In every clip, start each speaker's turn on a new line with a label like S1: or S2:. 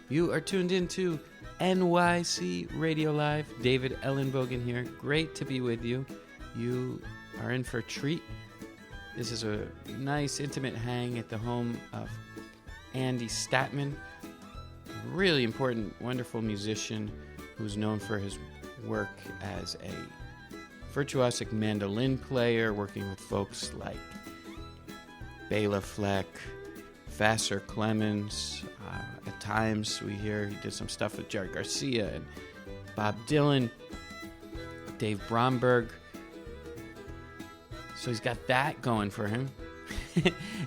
S1: You are tuned into NYC Radio Live. David Ellenbogen here. Great to be with you. You are in for a treat. This is a nice, intimate hang at the home of Andy Staman, a really important, wonderful musician who's known for his work as a virtuosic mandolin player, working with folks like Bela Fleck, Vassar Clemens. At times we hear he did some stuff with Jerry Garcia and Bob Dylan, Dave Bromberg. So he's got that going for him.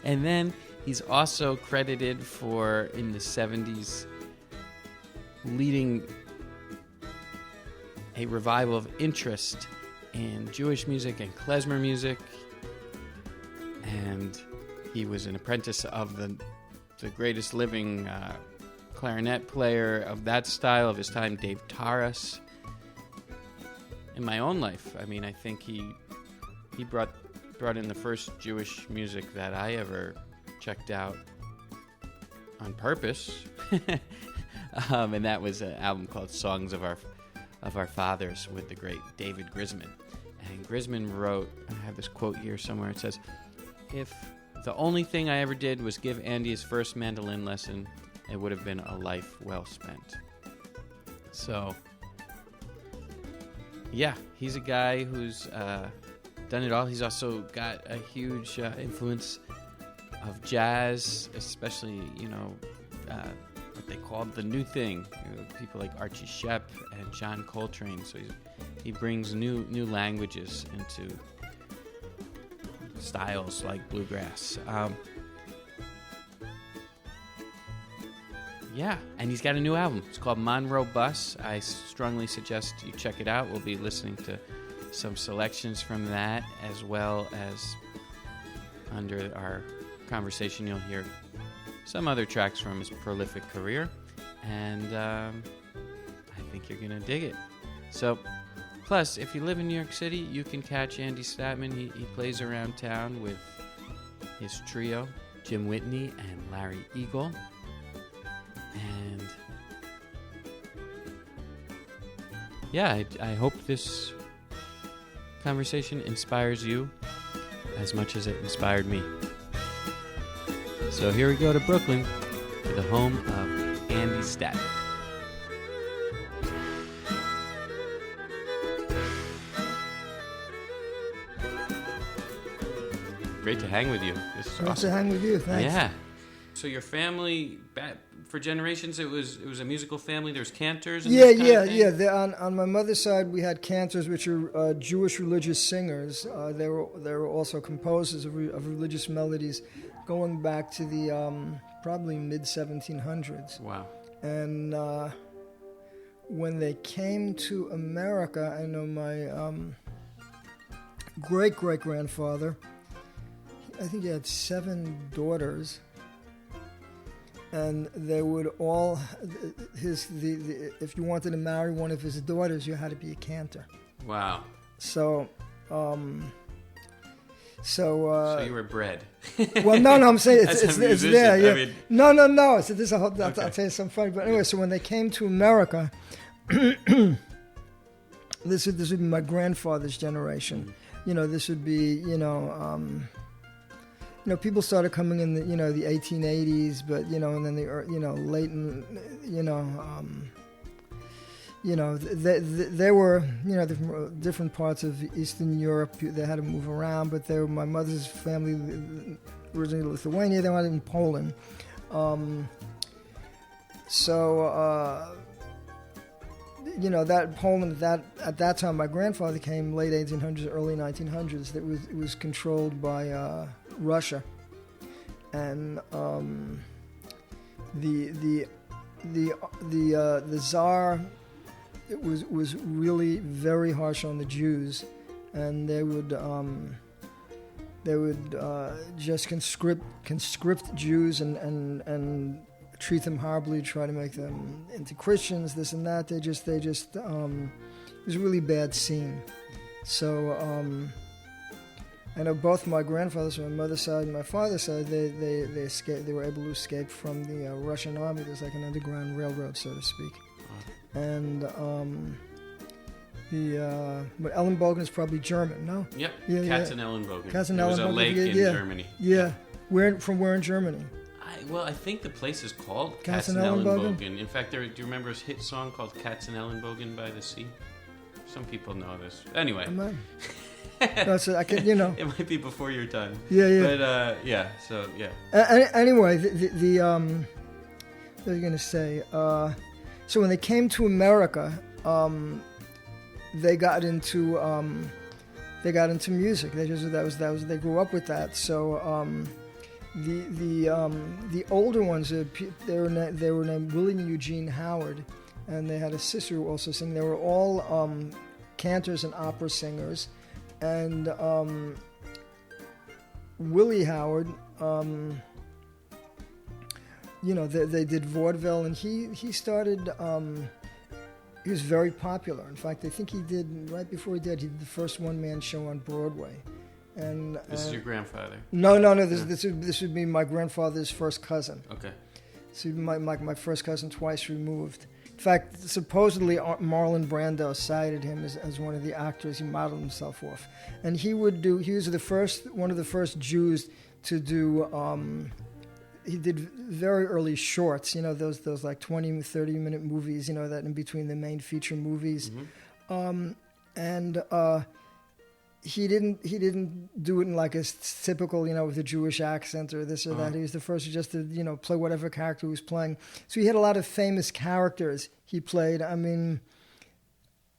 S1: And then he's also credited for, in the 70s, leading a revival of interest in Jewish music and klezmer music. And he was an apprentice of the greatest living clarinet player of that style of his time, Dave Taras. In my own life, I mean, I think he brought in the first Jewish music that I ever checked out on purpose, and that was an album called "Songs of Our Fathers" with the great David Grisman. And Grisman wrote, I have this quote here somewhere. It says, "If the only thing I ever did was give Andy his first mandolin lesson, it would have been a life well spent." So, yeah, he's a guy who's done it all. He's also got a huge influence of jazz, especially, what they called the new thing. People like Archie Shepp and John Coltrane. So he brings new languages into styles like bluegrass. Yeah, and he's got a new album. It's called Monroe Bus. I strongly suggest you check it out. We'll be listening to some selections from that, as well as under our conversation you'll hear some other tracks from his prolific career, and I think you're going to dig it. So, plus, if you live in New York City, you can catch Andy Staman. He plays around town with his trio, Jim Whitney and Larry Eagle. And yeah, I hope this conversation inspires you as much as it inspired me. So here we go to Brooklyn, to the home of Andy Staman. Great to hang with you. This is
S2: Great
S1: awesome.
S2: to hang with you. Thanks.
S1: Yeah. So your family, for generations, it was a musical family. There's cantors. And
S2: On my mother's side, we had cantors, which are Jewish religious singers. They were also composers of religious melodies, going back to the probably mid 1700s.
S1: Wow.
S2: And when they came to America, I know my great grandfather. I think he had 7 daughters. And they would all, if you wanted to marry one of his daughters, you had to be a cantor.
S1: Wow.
S2: So
S1: you were bred.
S2: Well, no, I'm saying it's there. Yeah.
S1: I mean,
S2: No. So this is
S1: okay.
S2: I'll tell you something funny. But anyway, so when they came to America, this would be my grandfather's generation.
S1: Mm-hmm.
S2: This would be people started coming in the 1880s, but and then the late they were different parts of Eastern Europe. They had to move around, but my mother's family originally Lithuania. They were in Poland, that Poland, at that time, my grandfather came late 1800s, early 1900s. It was controlled by Russia, and the Tsar was really very harsh on the Jews, and they would just conscript Jews and treat them horribly, try to make them into Christians, this and that. They just it was a really bad scene. So I know both my grandfathers from my mother's side and my father's side, they escaped. They were able to escape from the Russian army. There's like an underground railroad, so to speak. And but Ellenbogen is probably German, no?
S1: Yep.
S2: Yeah,
S1: Katzenelnbogen.
S2: Katzenelnbogen.
S1: There was a lake in Germany.
S2: Yeah. From where in Germany?
S1: I think the place is called
S2: Katzenelnbogen.
S1: Katzenelnbogen. In fact, do you remember his hit song called Katzenelnbogen by the Sea? Some people know this. Anyway.
S2: No, so I can, you know.
S1: It might be before your time.
S2: Yeah.
S1: But, so, yeah.
S2: Anyway, what was I going to say? So when they came to America, they got into music. They grew up with that. So the older ones, they were named Willie and Eugene Howard, and they had a sister who also sang. They were all cantors and opera singers, and Willie Howard, they did vaudeville, and he started. He was very popular. In fact, I think he did, right before he did the first one-man show on Broadway. And
S1: this is your grandfather?
S2: No. This would be my grandfather's first cousin.
S1: Okay.
S2: So my first cousin twice removed. In fact, supposedly Marlon Brando cited him as one of the actors he modeled himself off. And he was one of the first Jews to do... he did very early shorts, those like 20, 30-minute movies, that in between the main feature movies. Mm-hmm. He didn't do it in like a typical, with a Jewish accent or this or that. He was the first just to, play whatever character he was playing. So he had a lot of famous characters he played. I mean,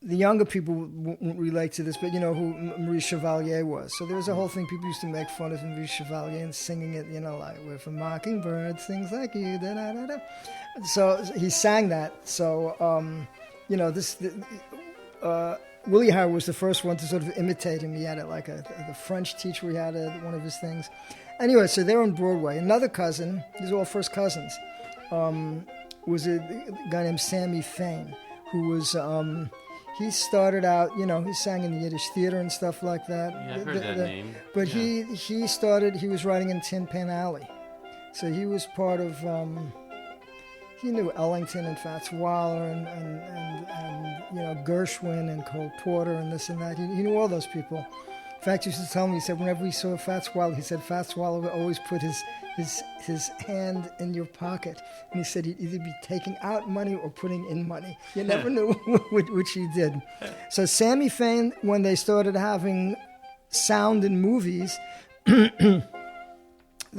S2: the younger people won't relate to this, but who Marie Chevalier was. So there was a whole thing. People used to make fun of Marie Chevalier and singing it, like "We're from Mockingbird, things like you." Da, da, da, da. So he sang that. So Willie Howard was the first one to sort of imitate him. He had the French teacher. He had one of his things. Anyway, so they're on Broadway. Another cousin, these are all first cousins, was a guy named Sammy Fain, who was. He started out, he sang in the Yiddish theater and stuff like that.
S1: Yeah, I've heard that name.
S2: But he was writing in Tin Pan Alley. So he was part of, he knew Ellington and Fats Waller and Gershwin and Cole Porter and this and that. He knew all those people. In fact, he used to tell me, he said, whenever he saw Fats Waller, he said Fats Waller would always put his hand in your pocket. And he said he'd either be taking out money or putting in money. You never knew which he did. So Sammy Fain, when they started having sound in movies, they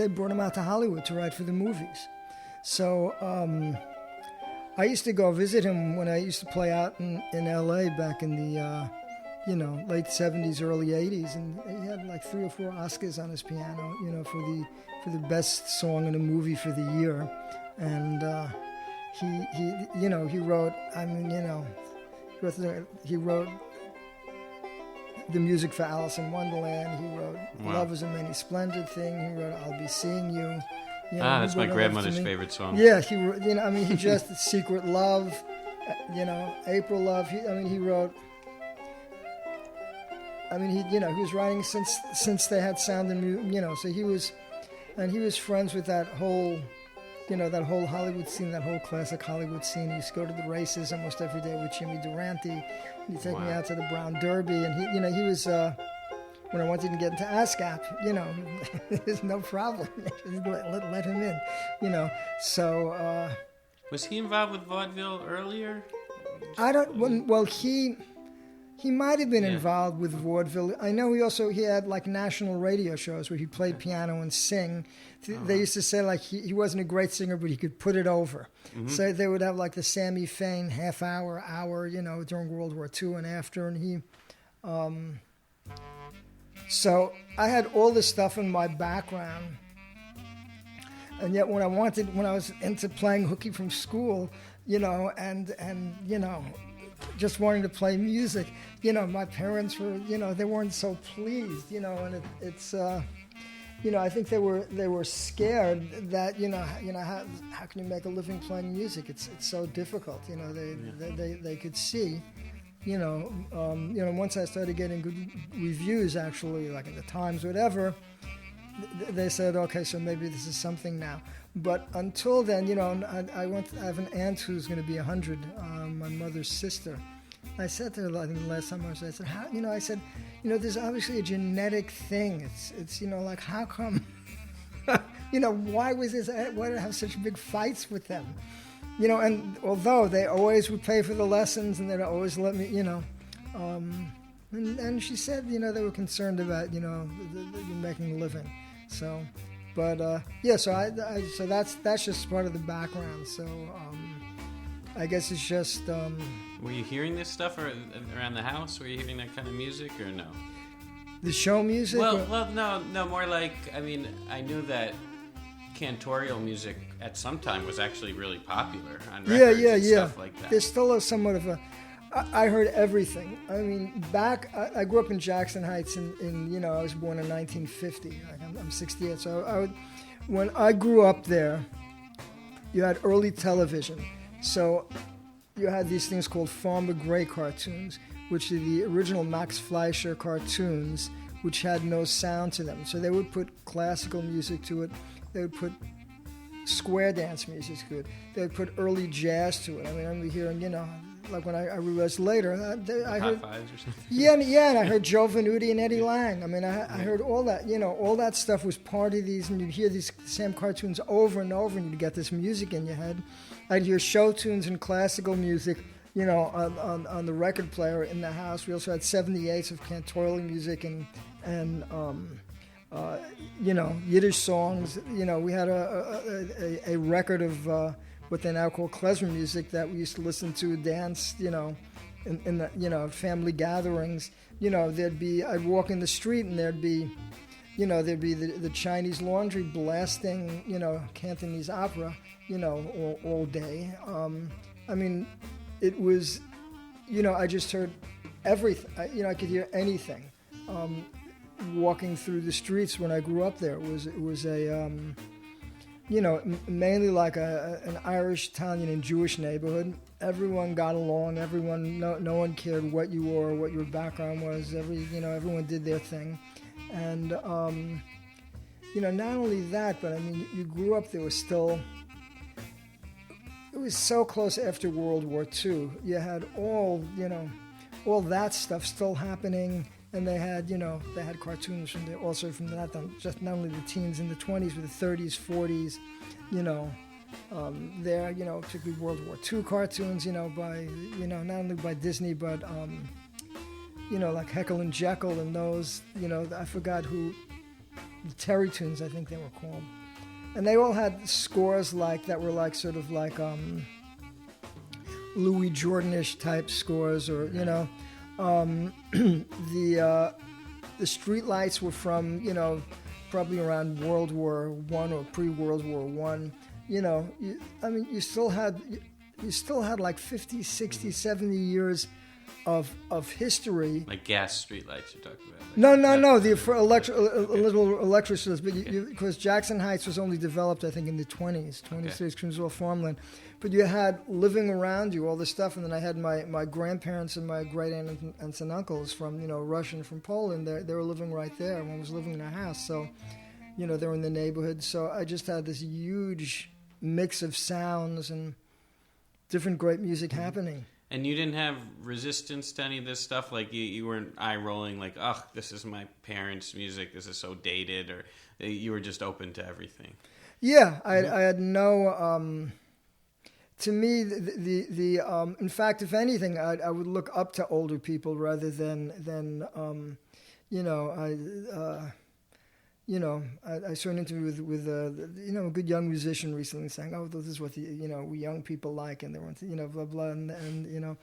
S2: brought him out to Hollywood to write for the movies. So I used to go visit him when I used to play out in L.A. back in the... late 70s, early 80s, and he had like 3 or 4 Oscars on his piano, for the best song in a movie for the year. And he wrote, he wrote the music for Alice in Wonderland. He wrote Love Is a Many Splendid Thing. He wrote I'll Be Seeing You.
S1: That's my grandmother's favorite song.
S2: Yeah, he wrote, he just Secret Love, April Love. He wrote. He was writing since they had sound and so he was friends with that whole, that whole Hollywood scene, that whole classic Hollywood scene. He used to go to the races almost every day with Jimmy Durante. He'd take me out to the Brown Derby, and he was when I wanted to get into ASCAP, there's no problem, let him in, So
S1: was he involved with vaudeville earlier?
S2: He might have been involved with vaudeville. I know he had like national radio shows where he played piano and sing. They used to say like he wasn't a great singer, but he could put it over. Mm-hmm. So they would have like the Sammy Fain half hour, during World War II and after. And he, so I had all this stuff in my background. And yet when I was into playing hooky from school, just wanting to play music, my parents were, they weren't so pleased, and it's, I think they were scared that, how can you make a living playing music? It's so difficult, they could see. once I started getting good reviews, actually, like in the Times, whatever, they said, okay, so maybe this is something now. But until then, I have an aunt who's going to be 100, my mother's sister. I said to her, I think the last time I was there, I said, there's obviously a genetic thing. It's like, how come, why did I have such big fights with them? And although they always would pay for the lessons and they'd always let me, and she said, they were concerned about, making a living. So, but, so that's just part of the background. So, I guess it's just...
S1: Were you hearing this stuff around the house? Were you hearing that kind of music or no?
S2: The show music?
S1: Well, no, more like, I knew that cantorial music at some time was actually really popular on records and stuff like that.
S2: There's still somewhat of a... I heard everything. I grew up in Jackson Heights in I was born in 1950. I'm 68. So when I grew up there, you had early television. So you had these things called Farmer Gray cartoons, which are the original Max Fleischer cartoons, which had no sound to them. So they would put classical music to it. They would put square dance music to it. They would put early jazz to it. I remember hearing, like when I realized later, I heard... Fives or something. Yeah, and I heard Joe Venuti and Eddie Lang. I heard all that. All that stuff was part of these, and you'd hear these same cartoons over and over, and you'd get this music in your head. I'd hear show tunes and classical music, on the record player in the house. We also had 78s of cantorial music and Yiddish songs. We had a record of what they now call klezmer music that we used to listen to, dance, in the, family gatherings. I'd walk in the street and there'd be the Chinese Laundry blasting, Cantonese opera, all day. It was, I just heard everything. I could hear anything. Walking through the streets when I grew up there, it was a, mainly like an Irish, Italian, and Jewish neighborhood. Everyone got along. No one cared what you were, or what your background was. Everyone did their thing, and not only that, but you grew up. There was still. It was so close after World War II. You had all that stuff still happening. And they had cartoons also from that, just not only the teens in the 20s, but the 30s, 40s, particularly World War II cartoons, by, not only by Disney, but, like Heckle and Jekyll and those, I forgot who, the Terry Tunes, I think they were called. And they all had scores that were sort of like Louis Jordan-ish type scores, or, the street lights were from, probably around World War I or pre-World War I. You still had like 50, 60, 70 years of history.
S1: Like gas street lights you're talking about.
S2: No. Little electricities, but because Jackson Heights was only developed, I think, in the 20s, because it was all farmland. But you had living around you all this stuff, and then I had my grandparents and my great aunts and uncles from Russia and from Poland. They were living right there. One was living in a house, so they were in the neighborhood. So I just had this huge mix of sounds and different great music happening.
S1: And you didn't have resistance to any of this stuff? Like you weren't eye-rolling like, ugh, this is my parents' music, this is so dated, or you were just open to everything?
S2: Yeah, I had no... to me, in fact, if anything, I would look up to older people rather than I saw an interview with a good young musician recently saying, "Oh, this is what we young people like," and they want blah blah, and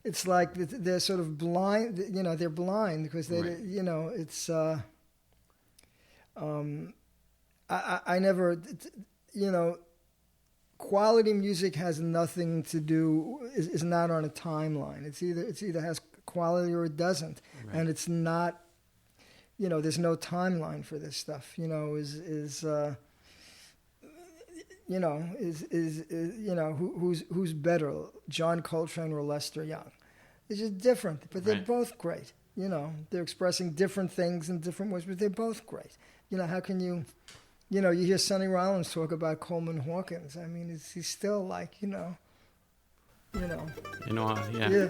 S2: it's like they're sort of blind. They're blind because they
S1: right.
S2: It's I never quality music has nothing to do is not on a timeline. It's either has quality or it doesn't, right. And it's not. There's no timeline for this stuff. Who's better, John Coltrane or Lester Young? It's just different, but they're
S1: Right.
S2: both great. They're expressing different things in different ways, but they're both great. How can you, you hear Sonny Rollins talk about Coleman Hawkins. I mean, he's still like,
S1: yeah.
S2: Yeah.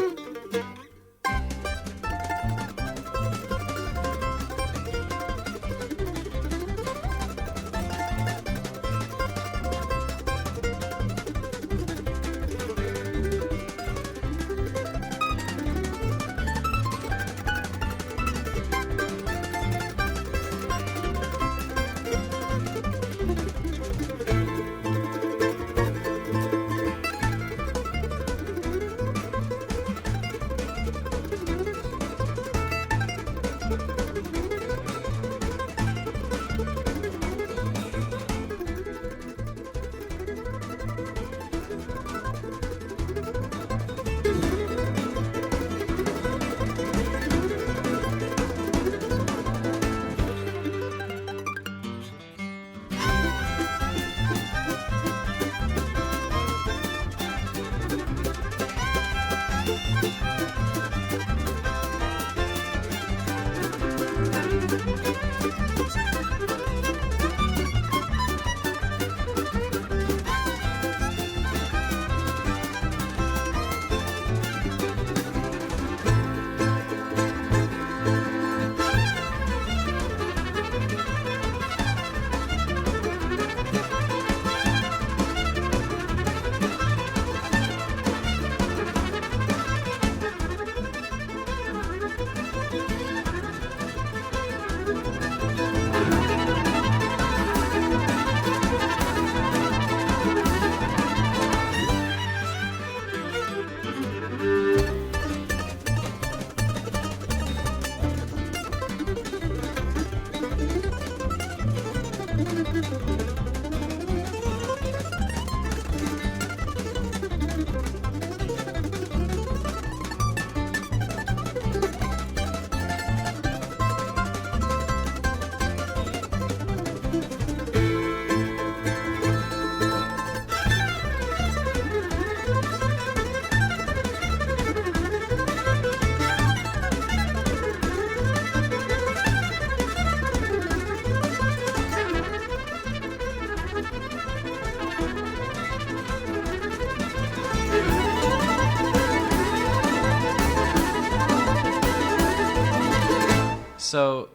S1: So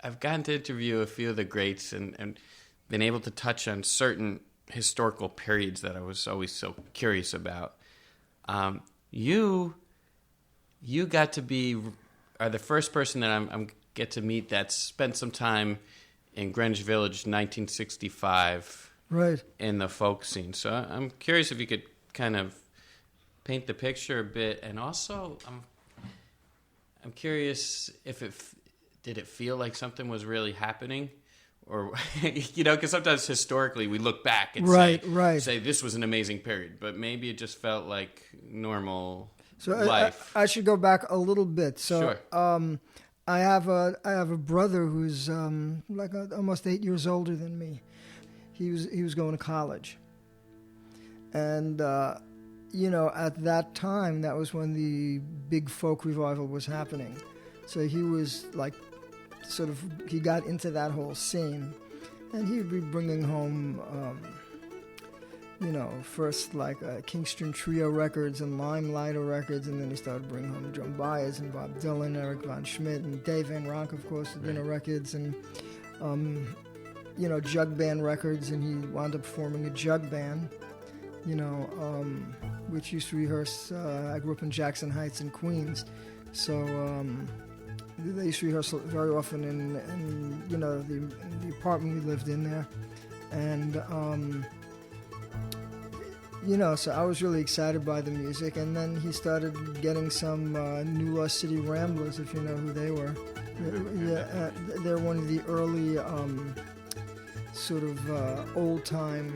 S1: I've gotten to interview a few of the greats and been able to touch on certain historical periods that I was always so curious about. You got to are the first person that I'm get to meet that spent some time in Greenwich Village, 1965,
S2: Right.
S1: in the folk scene. So I'm curious if you could kind of paint the picture a bit, and also I'm curious if did it feel like something was really happening, or because sometimes historically we look back and say this was an amazing period, but maybe it just felt like normal life.
S2: I should go back a little bit. So
S1: Sure.
S2: I have a brother who's almost 8 years older than me. He was going to college, and at that time, that was when the big folk revival was happening. So he was he got into that whole scene, and he'd be bringing home, first Kingston Trio records and Limelighter records, and then he started bringing home Joan Baez and Bob Dylan, Eric Von Schmidt, and Dave Van Ronk, of course, had been records, and jug band records, and he wound up forming a jug band. Which used to rehearse. I grew up in Jackson Heights in Queens, so they used to rehearse very often in the apartment we lived in there, and so I was really excited by the music. And then he started getting some New Lost City Ramblers, if you know who they were. They're one of the early old-time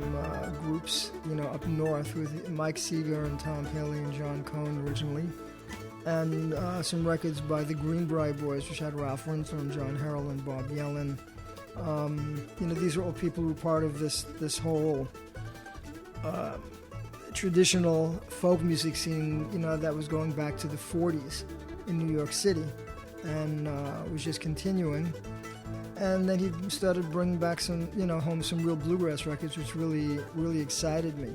S2: groups, up north, with Mike Seeger and Tom Haley and John Cohn originally, and some records by the Greenbrier Boys, which had Ralph Winter and John Harrell and Bob Yellen. These are all people who were part of this whole traditional folk music scene, that was going back to the 40s in New York City, and was just continuing. And then he started bringing back home some real bluegrass records, which really, really excited me.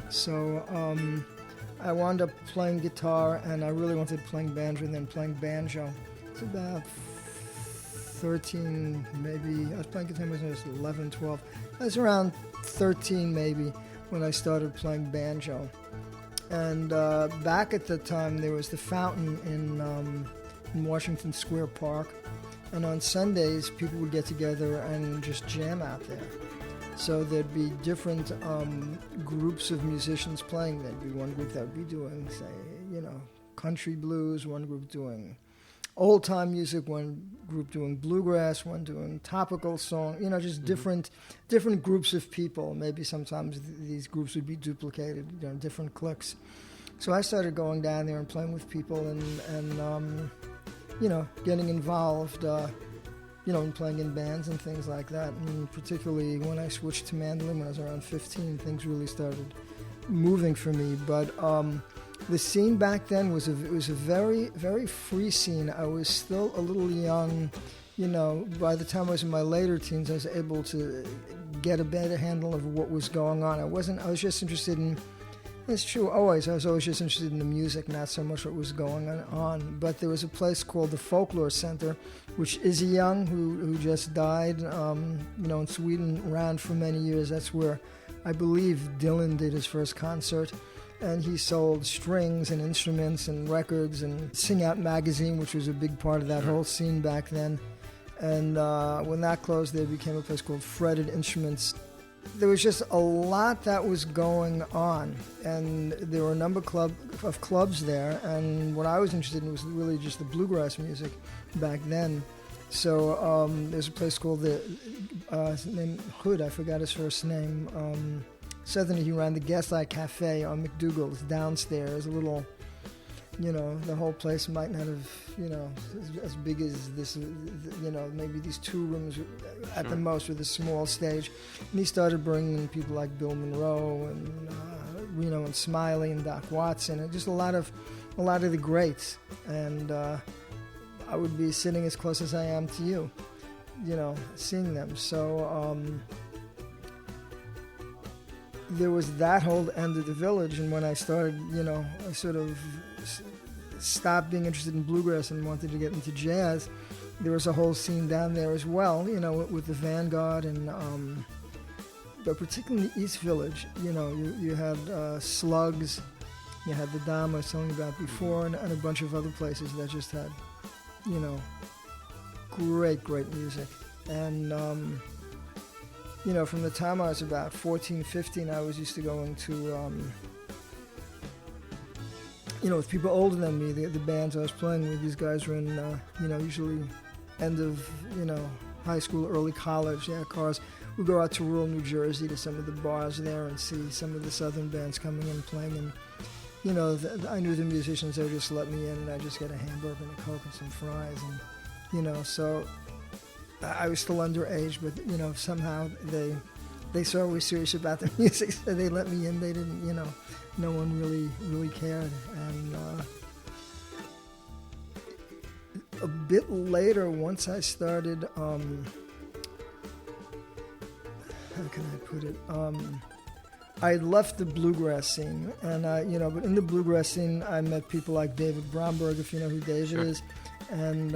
S2: So I wound up playing guitar, and I really wanted playing banjo, and then playing banjo. It's about 13, maybe. I was playing guitar when I was 11, 12. I was around 13, maybe, when I started playing banjo. And back at the time, there was the fountain in Washington Square Park. And on Sundays, people would get together and just jam out there. So there'd be different groups of musicians playing. There'd be one group that would be doing, say, country blues, one group doing old-time music, one group doing bluegrass, one doing topical song, just different groups of people. Maybe sometimes these groups would be duplicated, different cliques. So I started going down there and playing with people and getting involved, in playing in bands and things like that. And particularly when I switched to mandolin when I was around 15, things really started moving for me. But the scene back then was a very, very free scene. I was still a little young. By the time I was in my later teens, I was able to get a better handle of what was going on. I was just interested in, it's true, always. I was always just interested in the music, not so much what was going on. But there was a place called the Folklore Center, which Izzy Young, who just died, in Sweden, ran for many years. That's where I believe Dylan did his first concert. And he sold strings and instruments and records and Sing Out magazine, which was a big part of that whole scene back then. And when that closed, there became a place called Fretted Instruments. There was just a lot that was going on, and there were a number of clubs there, and what I was interested in was really just the bluegrass music back then. So there's a place called his name Hood, I forgot his first name. Suddenly he ran the Gaslight Cafe on McDougal's downstairs, a little, the whole place might not have, as big as this, maybe these 2 rooms at the most with a small stage. And he started bringing people like Bill Monroe and Reno and Smiley and Doc Watson, and just a lot of the greats. And I would be sitting as close as I am to you, seeing them. So there was that whole end of the village, and when I started, I sort of stopped being interested in bluegrass and wanted to get into jazz. There was a whole scene down there as well, with the avant-garde, and but particularly in the East Village, you had Slugs, you had the Dom I was telling you about before, and a bunch of other places that just had, great music. And from the time I was about 14, 15, I was used to going to, with people older than me, the bands I was playing with, these guys were in, usually end of, high school, early college, cars. We'd go out to rural New Jersey to some of the bars there and see some of the southern bands coming in playing. And, I knew the musicians, they would just let me in, and I'd just get a hamburger and a Coke and some fries. And, so I was still underage, but, somehow they saw I was serious about the music, so they let me in. They didn't, no one really cared. And a bit later, once I started, how can I put it? I left the bluegrass scene, and but in the bluegrass scene, I met people like David Bromberg, if you know who David is, and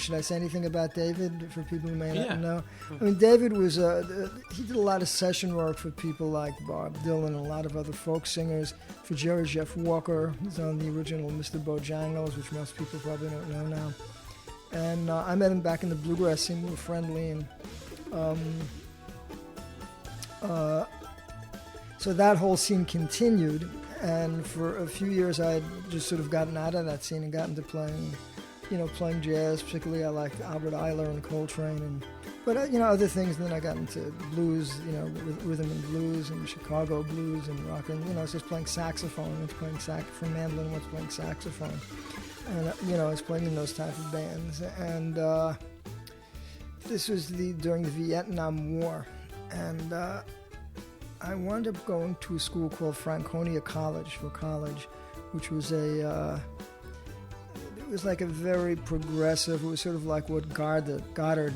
S2: should I say anything about David for people who may not know? David was he did a lot of session work for people like Bob Dylan and a lot of other folk singers. For Jerry Jeff Walker, he's on the original Mr. Bojangles, which most people probably don't know now. And I met him back in the bluegrass scene. We were friendly, and so that whole scene continued. And for a few years, I had just sort of gotten out of that scene and gotten to playing jazz. Particularly, I liked Albert Ayler and Coltrane, but other things. And then I got into blues, with rhythm and blues and Chicago blues and rock. And I was just playing saxophone. I was playing from mandolin. I was playing saxophone, and I was playing in those type of bands. And this was during the Vietnam War, and I wound up going to a school called Franconia College for college, which was it was like a very progressive, it was sort of like what Goddard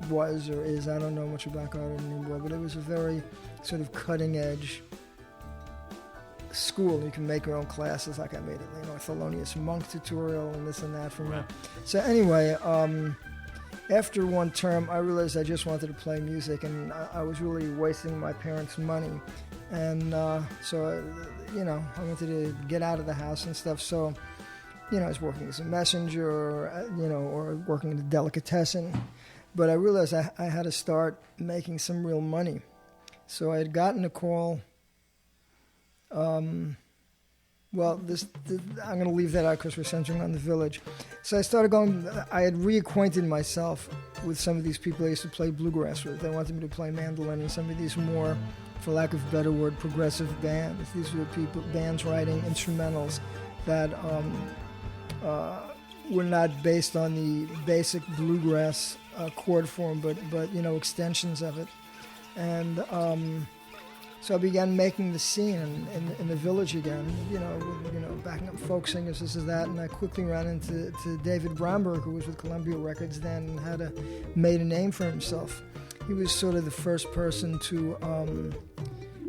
S2: was or is. I don't know much about Goddard anymore, but it was a very sort of cutting edge school. You can make your own classes, like I made a Thelonious Monk tutorial and this and that from it. So anyway, after one term, I realized I just wanted to play music, and I was really wasting my parents' money. And so, I wanted to get out of the house and stuff. So, I was working as a messenger, or working in a delicatessen. But I realized I had to start making some real money. So I had gotten a call. I'm going to leave that out because we're centering on the village. So I started going, I had reacquainted myself with some of these people I used to play bluegrass with. They wanted me to play mandolin in some of these more, for lack of a better word, progressive bands. These were bands writing instrumentals that were not based on the basic bluegrass chord form, but extensions of it. And so I began making the scene in the village again, backing up folk singers, this is that, and I quickly ran into David Bromberg, who was with Columbia Records then and had made a name for himself. He was sort of the first person to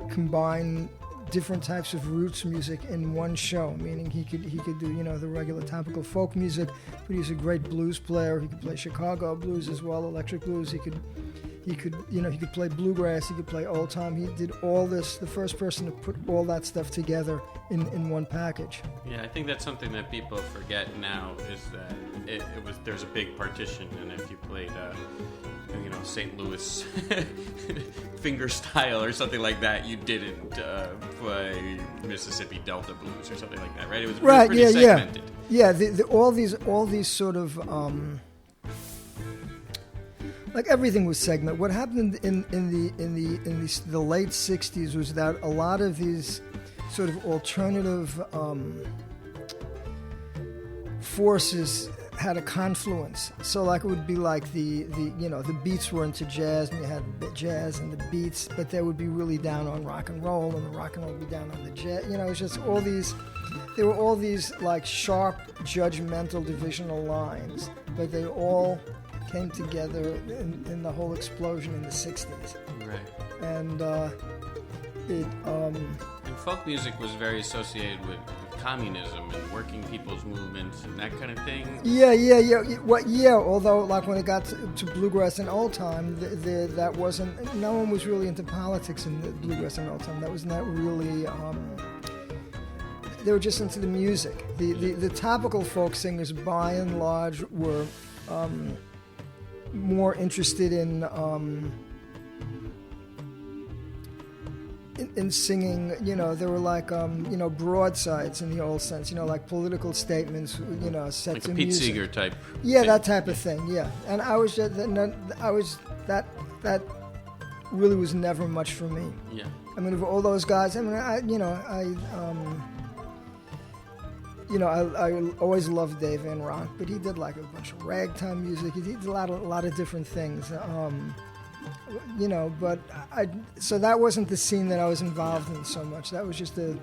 S2: combine different types of roots music in one show, meaning he could do the regular topical folk music, but he was a great blues player. He could play Chicago blues as well, electric blues. He could play bluegrass, he could play old time. He did all this, the first person to put all that stuff together in one package.
S1: Yeah, I think that's something that people forget now, is that there's a big partition, and if you played St. Louis finger style or something like that, you didn't play Mississippi Delta blues or something like that, right? It was pretty segmented.
S2: Yeah. All these sort of like everything was segmented. What happened in the late '60s was that a lot of these sort of alternative forces had a confluence. So like it would be like the beats were into jazz, and you had the jazz and the beats, but they would be really down on rock and roll, and the rock and roll would be down on the jazz. It was just all these. There were all these like sharp, judgmental divisional lines, but they all came together in the whole explosion in the '60s.
S1: Right.
S2: And
S1: and folk music was very associated with communism and working people's movements and that kind of thing.
S2: Yeah. Although, like when it got to bluegrass and old time, that wasn't. No one was really into politics in the bluegrass and old time. That was not really. They were just into the music. The topical folk singers, by and large, were more interested in singing. They were like broadsides in the old sense. Like political statements. Sets
S1: like a
S2: of
S1: Pete
S2: music.
S1: Seeger type.
S2: Yeah,
S1: thing.
S2: that type of thing. Yeah, and that really was never much for me.
S1: Yeah.
S2: I mean, of all those guys, I always loved Dave Van Ronk, but he did like a bunch of ragtime music. He did a lot of different things. But so that wasn't the scene that I was involved in so much. That was just a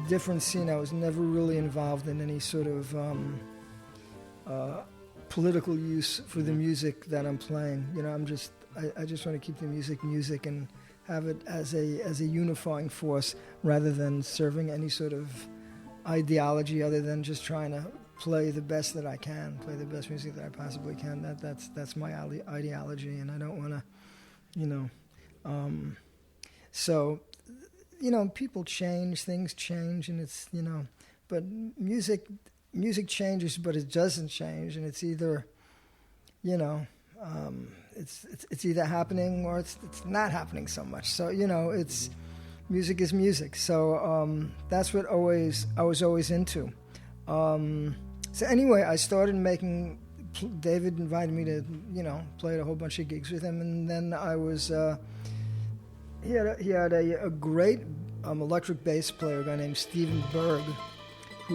S2: different scene. I was never really involved in any sort of political use for the music that I'm playing. I just want to keep the music and have it as a unifying force rather than serving any sort of ideology other than just trying to play the best that I can, play the best music that I possibly can. That's my ideology, and I don't want to, so, people change, things change, and it's, but music changes, but it doesn't change, and it's either, it's either happening or it's not happening so much. So, it's music is music. So that's what I was always into. So anyway, I started making. David invited me to, play at a whole bunch of gigs with him, and then I was. He had a great electric bass player, a guy named Stephen Berg,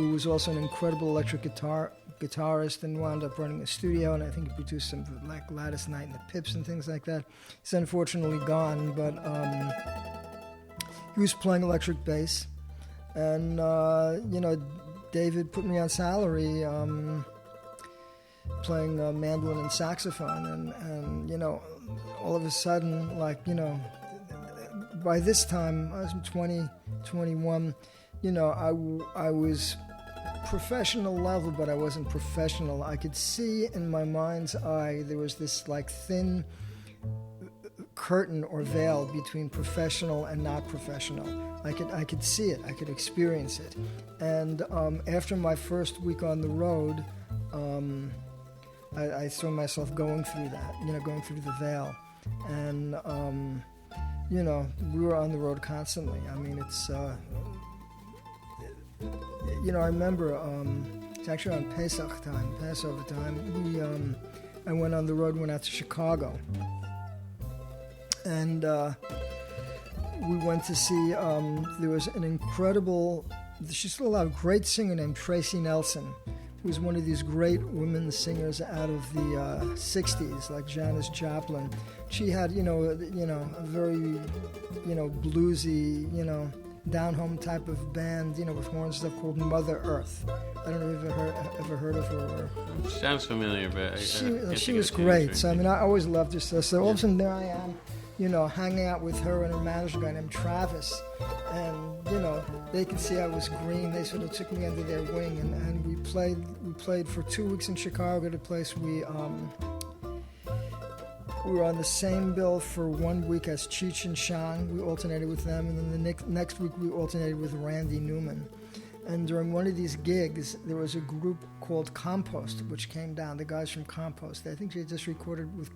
S2: who was also an incredible electric guitarist and wound up running a studio, and I think he produced some like Gladys Knight and the Pips and things like that. He's unfortunately gone, but he was playing electric bass, and David put me on salary playing mandolin and saxophone, and all of a sudden, by this time I was 20, 21, I was professional level, but I wasn't professional. I could see in my mind's eye there was this like thin curtain or veil between professional and not professional. I could see it. I could experience it. And after my first week on the road, I saw myself going through that, going through the veil. And, we were on the road constantly. I mean, it's, I remember it's actually on Passover time, I went on the road, went out to Chicago. And we went to see, there was an incredible, she's still alive, a great singer named Tracy Nelson, who was one of these great women singers out of the 60s, like Janis Joplin. She had, a very, bluesy, down-home type of band, with horns and stuff called Mother Earth. I don't know if you've ever heard of her.
S1: Sounds familiar, but
S2: she was great. So, I always loved her stuff. So all of a sudden there I am, hanging out with her and her manager guy named Travis. And, they could see I was green. They sort of took me under their wing. And we played for 2 weeks in Chicago at a place we were on the same bill for 1 week as Cheech and Chong. We alternated with them. And then the next week we alternated with Randy Newman. And during one of these gigs, there was a group called Compost, which came down, the guys from Compost. I think they just recorded with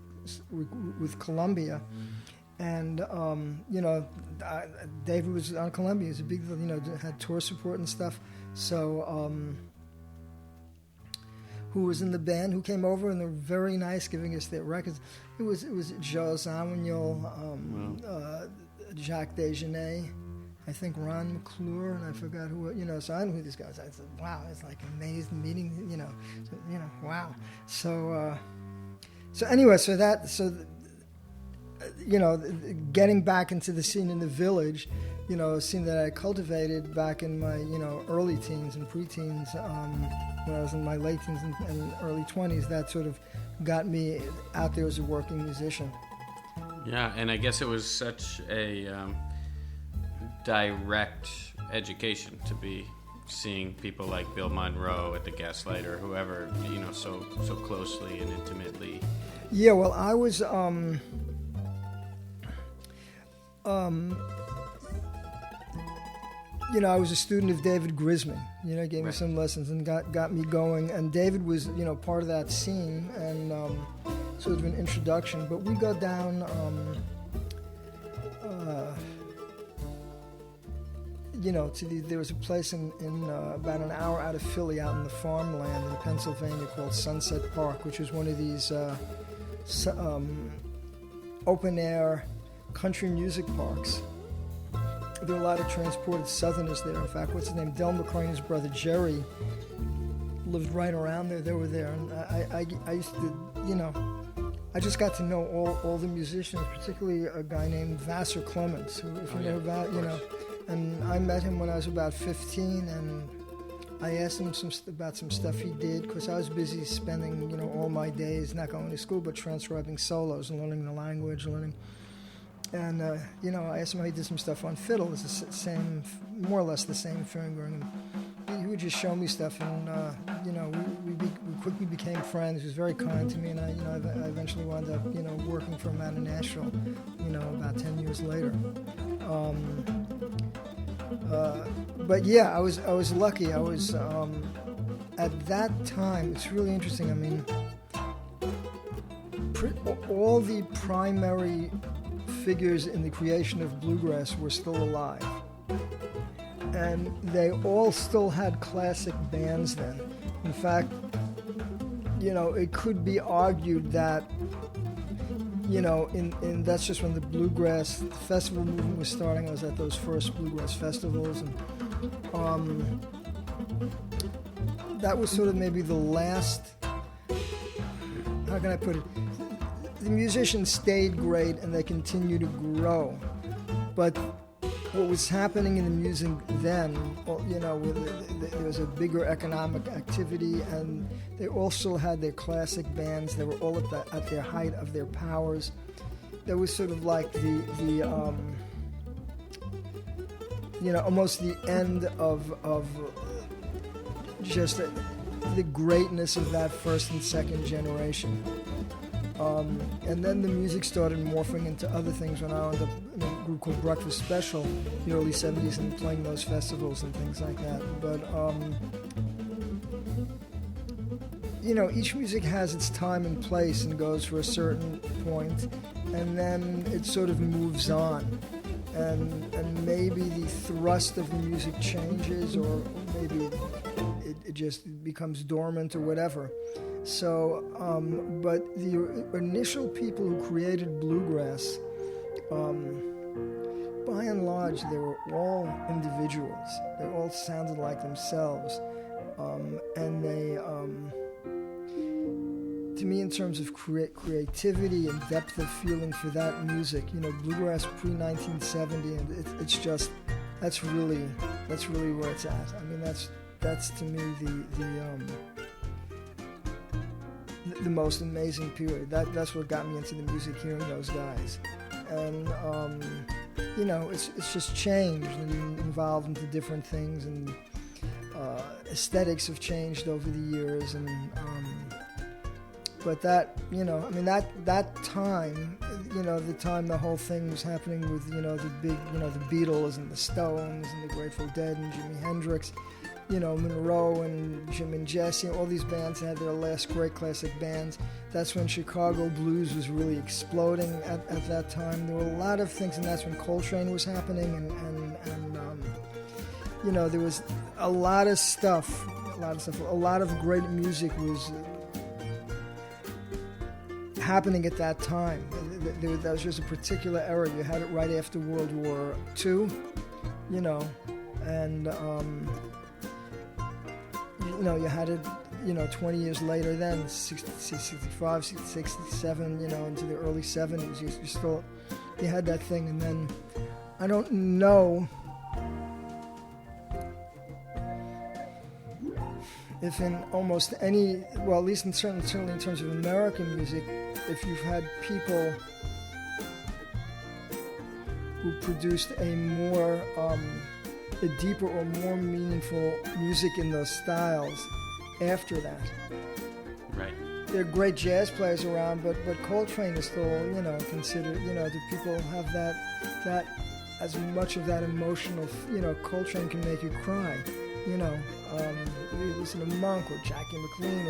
S2: Columbia. And, David was on Columbia. He was a big, had tour support and stuff. So, who was in the band, who came over, and they were very nice, giving us their records. It was Joe Zawinul, Jacques Desjardins, I think Ron McClure, and I forgot who, so I knew who these guys are. I said, wow, it's like amazing meeting, wow. So anyway, getting back into the scene in the village, a scene that I cultivated back in my, early teens and preteens, when I was in my late teens and early 20s, that sort of got me out there as a working musician.
S1: Yeah, and I guess it was such a direct education to be seeing people like Bill Monroe at the Gaslight or whoever, so closely and intimately.
S2: Yeah, well, I was I was a student of David Grisman. Gave me some lessons and got me going. And David was, part of that scene and sort of an introduction. But we got down, there was a place in about an hour out of Philly, out in the farmland in Pennsylvania called Sunset Park, which was one of these open-air country music parks. There were a lot of transported Southerners there. In fact, what's his name? Del McCrane's brother Jerry lived right around there. They were there, and I used to, I just got to know all the musicians, particularly a guy named Vassar Clements, who, if you know about, and I met him when I was about 15, and I asked him about some stuff he did, because I was busy spending, all my days not going to school, but transcribing solos and learning the language, And, I asked him how he did some stuff on fiddle. It's the same, more or less the same fingering. And he would just show me stuff, and, we quickly became friends. He was very kind to me, and I eventually wound up, working for him out in Nashville, about 10 years later. But yeah, I was lucky. I was, at that time, it's really interesting. I mean, all the primary figures in the creation of bluegrass were still alive, and they all still had classic bands then. In fact, it could be argued that in that's just when the bluegrass festival movement was starting. I was at those first bluegrass festivals, and that was sort of maybe the last, how can I put it? The musicians stayed great and they continue to grow. But what was happening in the music then, there was a bigger economic activity, and they also had their classic bands. They were all at their height of their powers. There was sort of like almost the end of just the greatness of that first and second generation. And then the music started morphing into other things when I wound up in a group called Breakfast Special in the early 70s and playing those festivals and things like that. But, each music has its time and place and goes for a certain point, and then it sort of moves on. And maybe the thrust of the music changes, or maybe it just becomes dormant or whatever. So, but the initial people who created bluegrass, by and large, they were all individuals. They all sounded like themselves. And they, to me, in terms of creativity and depth of feeling for that music, bluegrass pre-1970, and it's just, that's really where it's at. I mean, that's to me the most amazing period. That's what got me into the music, hearing those guys. And it's just changed and evolved into different things, and aesthetics have changed over the years. And but that that time, the time the whole thing was happening with the big the Beatles and the Stones and the Grateful Dead and Jimi Hendrix. Monroe and Jim and Jesse, all these bands had their last great classic bands. That's when Chicago blues was really exploding at that time. There were a lot of things, and that's when Coltrane was happening, and there was a lot of stuff. A lot of great music was happening at that time. That was just a particular era. You had it right after World War II, and you had it, 20 years later then, 65, 67, into the early 70s. You had that thing, and then I don't know if in almost any, well, at least certainly in terms of American music, if you've had people who produced a deeper or more meaningful music in those styles after that.
S1: Right.
S2: There are great jazz players around, but Coltrane is still, considered, do people have that as much of that emotional, Coltrane can make you cry, you listen to Monk or Jackie McLean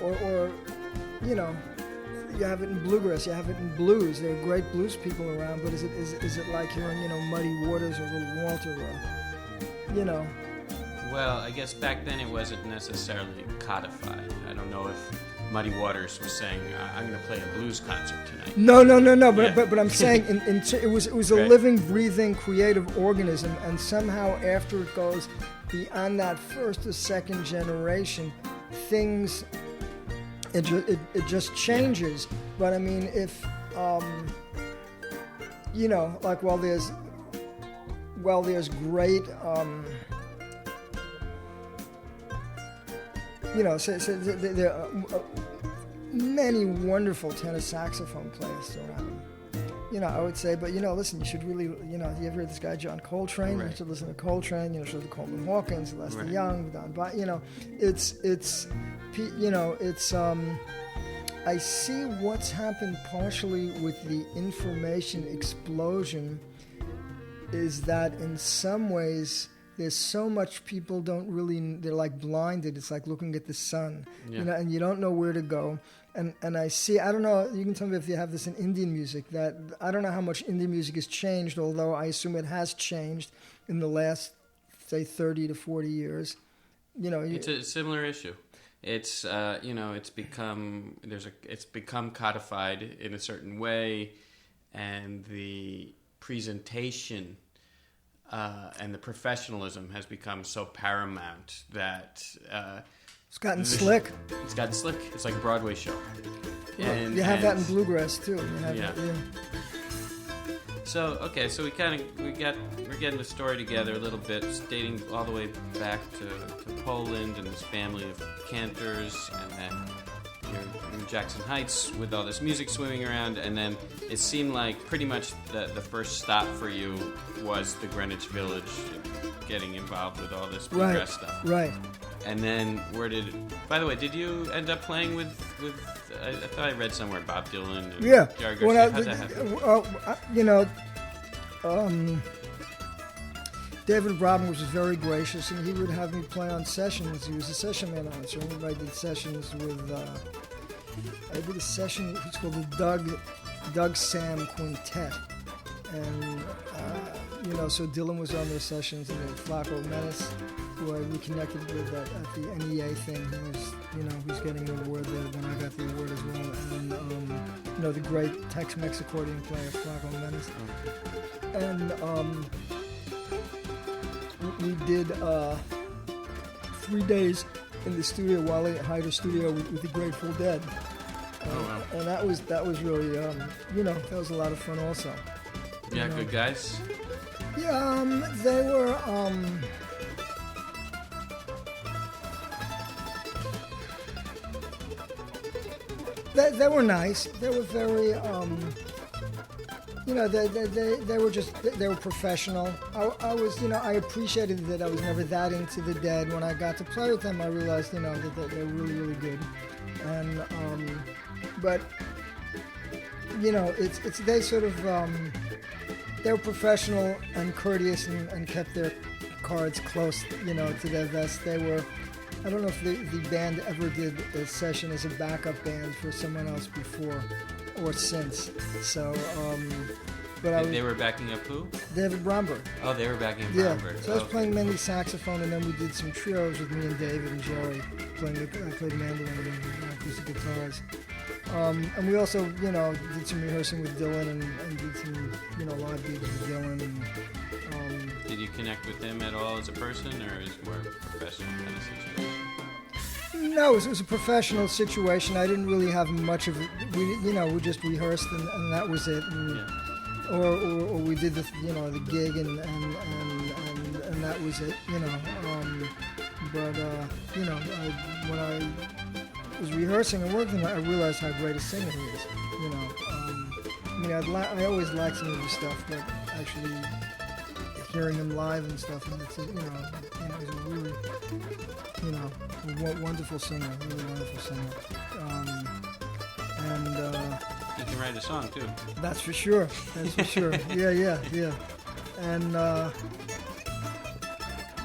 S2: or you have it in bluegrass, you have it in blues. There are great blues people around, but is it like hearing, Muddy Waters or Little Walter or,
S1: Well, I guess back then it wasn't necessarily codified. I don't know if Muddy Waters was saying, "I'm going to play a blues concert tonight."
S2: No. But I'm saying it was a
S1: Right.
S2: living, breathing, creative organism, and somehow after it goes beyond that first or second generation, things. It just changes. Yeah. But I mean, if like while there's great there are many wonderful tenor saxophone players around. I would say, but listen, you should really, you ever heard this guy John Coltrane?
S1: Right.
S2: You should listen to Coltrane. You should listen to Coleman Hawkins, Lester
S1: Right.
S2: Young, Don Bott. I see what's happened partially with the information explosion is that in some ways there's so much people they're like blinded. It's like looking at the sun,
S1: Yeah.
S2: and you don't know where to go. And I see, I don't know, you can tell me if you have this in Indian music, that I don't know how much Indian music has changed, although I assume it has changed in the last, say, 30 to 40 years.
S1: It's a similar issue. It's it's become codified in a certain way, and the presentation and the professionalism has become so paramount that
S2: It's gotten slick.
S1: It's gotten slick. It's like a Broadway show.
S2: You have that in bluegrass too.
S1: Yeah. So we're getting the story together a little bit, dating all the way back to Poland and this family of cantors, and then you're in Jackson Heights with all this music swimming around, and then it seemed like pretty much the first stop for you was the Greenwich Village, getting involved with all this bluegrass stuff.
S2: Right.
S1: And then by the way, did you end up playing with I thought I read somewhere Bob Dylan and Jerry Garcia. How'd that happen?
S2: David Robin was very gracious, and he would have me play on sessions. He was a session man on it, so I did sessions with, I did a session, it's called the Doug Sam Quintet. And, so Dylan was on those sessions, and then Flacco Menace, who I reconnected with at the NEA thing, who was getting an award there when I got the award as well. And, the great Tex-Mex accordion player, Flacco Menace. And, we did 3 days in the studio, Wally Hyder studio with the Grateful Dead.
S1: Wow.
S2: And that was really, that was a lot of fun also.
S1: Yeah, good guys?
S2: Yeah, they were, they were nice. They were very, they were professional. I was, I appreciated that I was never that into the Dead. When I got to play with them, I realized, that they were really, really good. And, but, it's they sort of, they were professional and courteous and kept their cards close, to their vest. They were, I don't know if the band ever did a session as a backup band for someone else before or since. So, but
S1: they were backing up who?
S2: David Bromberg.
S1: Oh, they were backing up Bromberg.
S2: So I was playing mainly saxophone, and then we did some trios with me and David and Jerry. I played mandolin and acoustic guitars. And we also, did some rehearsing with Dylan and did some, live gigs with Dylan. And,
S1: did you connect with him at all as a person, or is it more a professional kind of situation?
S2: No, it was a professional situation. I didn't really have much of it. We just rehearsed and that was it. And, or we did the gig and that was it. When I was rehearsing and working, I realized how great a singer he is. I always liked some of his stuff, but actually hearing him live and stuff, and it's he's a really, wonderful singer, really wonderful singer.
S1: You can write a song too.
S2: That's for sure. Yeah. And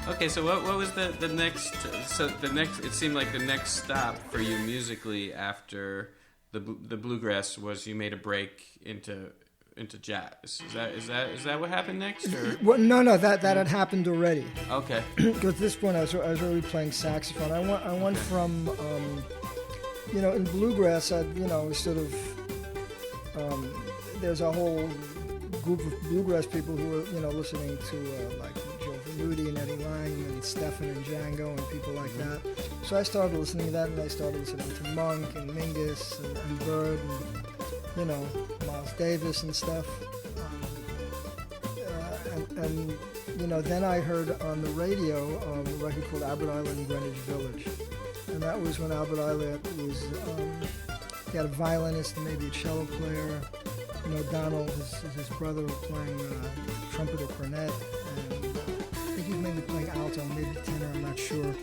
S1: okay, so what was the next? So the next, it seemed like the next stop for you musically after the bluegrass was you made a break into jazz. Is that what happened next? Or?
S2: Well, no, that had happened already.
S1: Okay.
S2: Because at this point I was already playing saxophone. I went from in bluegrass. Was sort of there's a whole group of bluegrass people who were listening to like Joe Venuti and Eddie Lang and Stephan and Django and people like that. So I started listening to that, and I started listening to Monk and Mingus and Bird and Miles Davis and stuff. Then I heard on the radio a record called Albert Island Greenwich Village, and that was when Albert Island was he had a violinist and maybe a cello player. Donald, his brother, was playing trumpet or cornet, and I think he was maybe playing alto, maybe tenor, I'm not sure.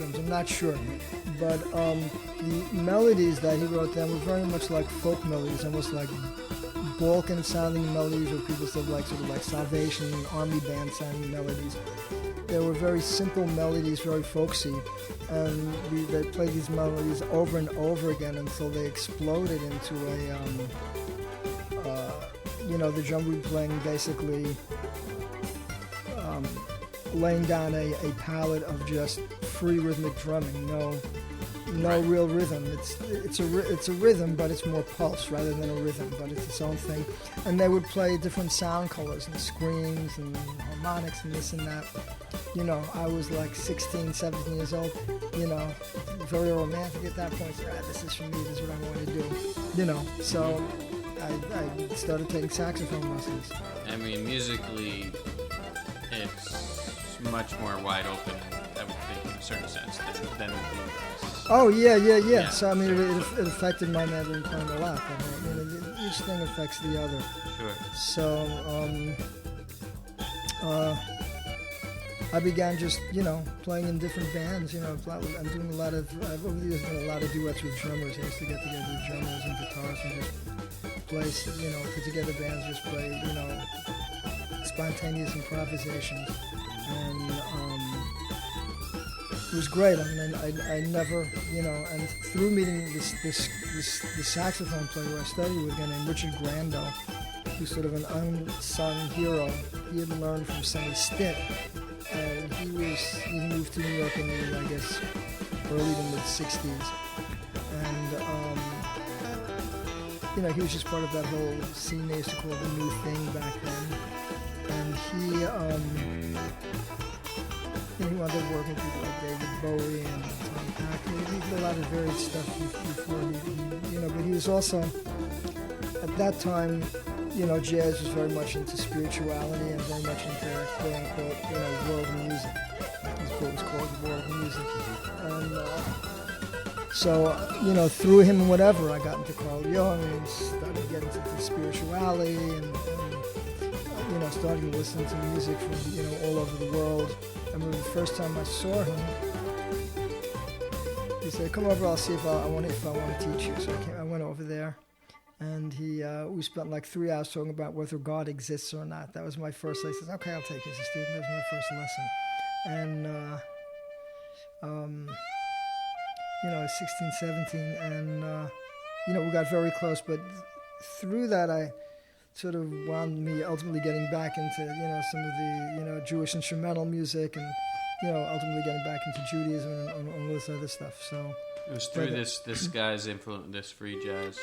S2: I'm not sure. But the melodies that he wrote then were very much like folk melodies, almost like Balkan sounding melodies, or people said like sort of like Salvation, army band sounding melodies. They were very simple melodies, very folksy, and they played these melodies over and over again until they exploded into the drum group playing basically laying down a palette of just free rhythmic drumming, no real rhythm. It's a rhythm, but it's more pulse rather than a rhythm. But it's its own thing. And they would play different sound colors and screams and harmonics and this and that. You know, I was like 16, 17 years old. You know, very romantic at that point. So, this is for me. This is what I want to do. You know, so I started taking saxophone lessons.
S1: I mean, musically, it's much more wide open, I would think, in a certain sense, than the bluegrass.
S2: Oh, yeah. So, I mean, it affected my mandarin playing a lot. I mean, each thing affects the other.
S1: Sure.
S2: So, I began just, you know, playing in different bands. You know, I'm doing a lot of, over the years, done a lot of duets with drummers. I used to get together with drummers and guitarists and just play, you know, put together bands, just play, you know, spontaneous improvisations. And it was great. I mean, I never, you know, and through meeting this saxophone player who I studied with, a guy named Richard Grando, who's sort of an unsung hero. He had learned from Sonny Stitt, and he moved to New York in the, I guess, early to mid '60s, and you know, he was just part of that whole scene they used to call the new thing back then, and he wound up working with people like David Bowie and Tom Packer. He did a lot of varied stuff before he, you know, but he was also, at that time, you know, jazz was very much into spirituality and very much into quote unquote, you know, world music. That's what was called world music. And so, you know, through him and whatever, I got into Carl Jung and started getting into spirituality and you know, started listening to music from, you know, all over the world. I remember the first time I saw him, he said, "Come over, I'll see if I want to teach you." So I went over there. And we spent like 3 hours talking about whether God exists or not. That was my first lesson. Okay, I'll take you as a student. That was my first lesson. And, you know, I was 16, 17, and, you know, we got very close. But through that, I sort of wound me ultimately getting back into, you know, some of the, you know, Jewish instrumental music and, you know, ultimately getting back into Judaism and all this other stuff. So
S1: it was through this guy's influence, this free jazz.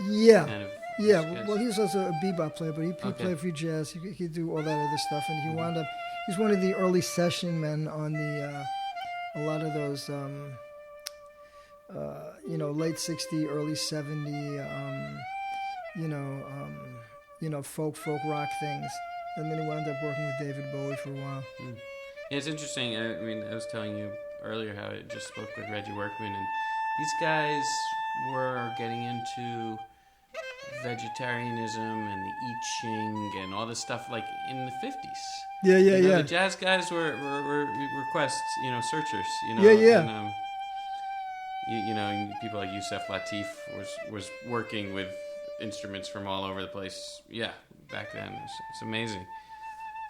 S2: Yeah,
S1: kind of
S2: Well, he was also a bebop player, but he played free jazz. He'd do all that other stuff, and he wound up. He's one of the early session men on the a lot of those, you know, late '60s, early '70s, you know, folk rock things. And then he wound up working with David Bowie for a while.
S1: Mm. Yeah, it's interesting. I mean, I was telling you earlier how I just spoke with Reggie Workman, and these guys were getting into vegetarianism and the I Ching and all this stuff like in the 50s.
S2: Yeah.
S1: The jazz guys were requests, you know, searchers, you know.
S2: Yeah.
S1: And, you know, people like Yusef Lateef was working with instruments from all over the place. Yeah, back then it's amazing.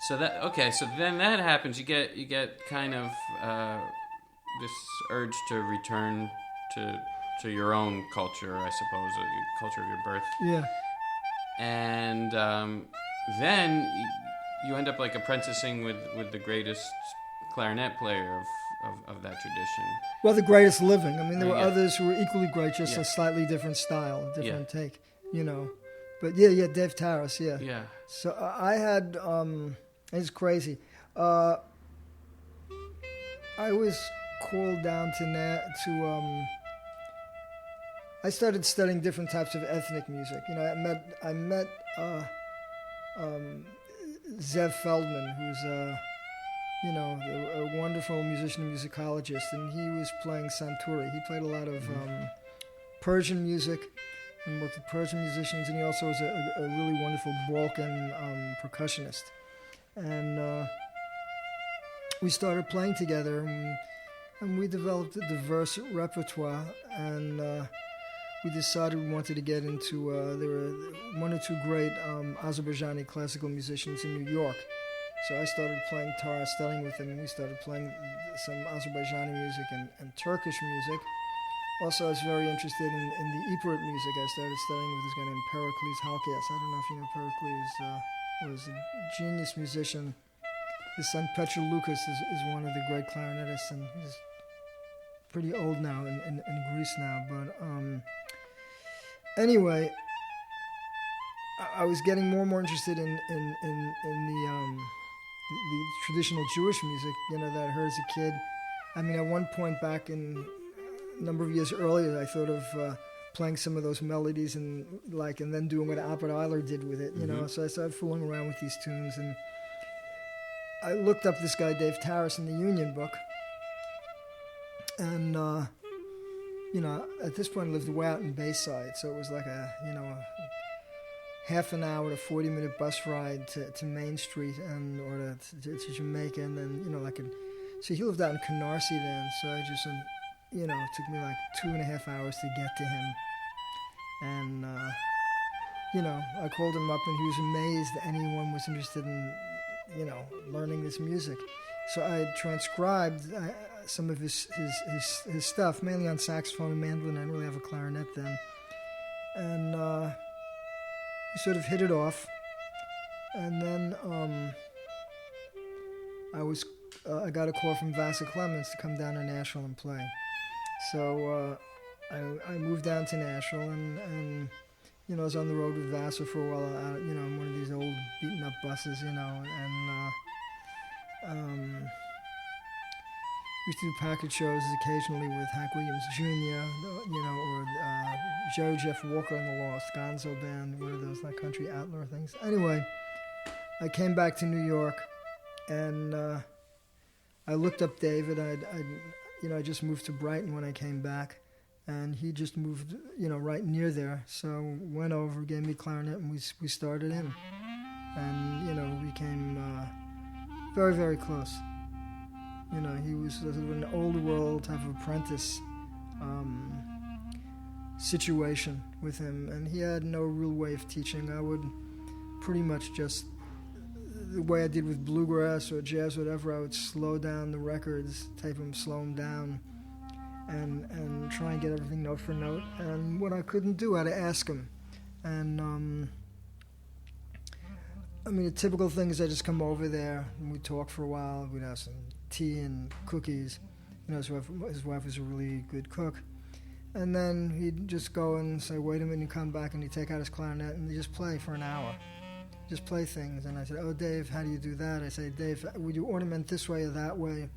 S1: So then that happens. You get kind of this urge to return to your own culture, I suppose, the culture of your birth.
S2: Yeah.
S1: And then you end up like apprenticing with the greatest clarinet player of that tradition.
S2: Well, the greatest living. I mean, there were others who were equally great, just a slightly different style, a different take, you know. But Dave Taras,
S1: Yeah.
S2: So I had, it's crazy. I was called down to I started studying different types of ethnic music. You know, I met Zev Feldman, who's you know, a wonderful musician and musicologist, and he was playing santuri. He played a lot of Persian music and worked with Persian musicians, and he also was a really wonderful Balkan percussionist. And we started playing together, and we developed a diverse repertoire, and we decided we wanted to get into, there were one or two great Azerbaijani classical musicians in New York. So I started playing tar, studying with them, and we started playing some Azerbaijani music and Turkish music. Also, I was very interested in the Iprit music. I started studying with this guy named Pericles Halkias. I don't know if you know Pericles, was a genius musician. His son Petra Lucas is one of the great clarinetists, and he's pretty old now in Greece now. But anyway, I was getting more and more interested in the traditional Jewish music, that I heard as a kid. I mean, at one point back in a number of years earlier, I thought of playing some of those melodies and then doing what Albert Eiler did with it, So I started fooling around with these tunes, and I looked up this guy Dave Tarras in the Union book, and at this point I lived way out in Bayside, so it was like a half an hour to 40-minute bus ride to Main Street or to Jamaica, and then so he lived out in Canarsie then, so I just it took me like 2.5 hours to get to him, and I called him up, and he was amazed that anyone was interested in learning this music. So I had transcribed some of his stuff, mainly on saxophone and mandolin. I didn't really have a clarinet then, and we sort of hit it off, and then I got a call from Vassar Clements to come down to Nashville and play. So I moved down to Nashville, and I was on the road with Vassar for a while, in one of these old beaten up buses, and we used to do package shows occasionally with Hank Williams Jr., or Jerry Jeff Walker and the Lost Gonzo Band, one of those country outlaw things. Anyway, I came back to New York, and I looked up David. I just moved to Brighton when I came back, and he just moved, right near there. So went over, gave me clarinet, and we started in, and we became very, very close. He was sort of an old world type of apprentice situation with him, and he had no real way of teaching. I would pretty much just, the way I did with bluegrass or jazz, whatever, I would slow down the records, tape them, slow them down, and try and get everything note for note. And what I couldn't do, I had to ask him. And the typical thing is I just come over there and we'd talk for a while. We'd have some tea and cookies. His wife was a really good cook. And then he'd just go and say, wait a minute, and come back, and he'd take out his clarinet and he'd just play for an hour. Just play things. And I said, oh, Dave, how do you do that? I say, Dave, would you ornament this way or that way?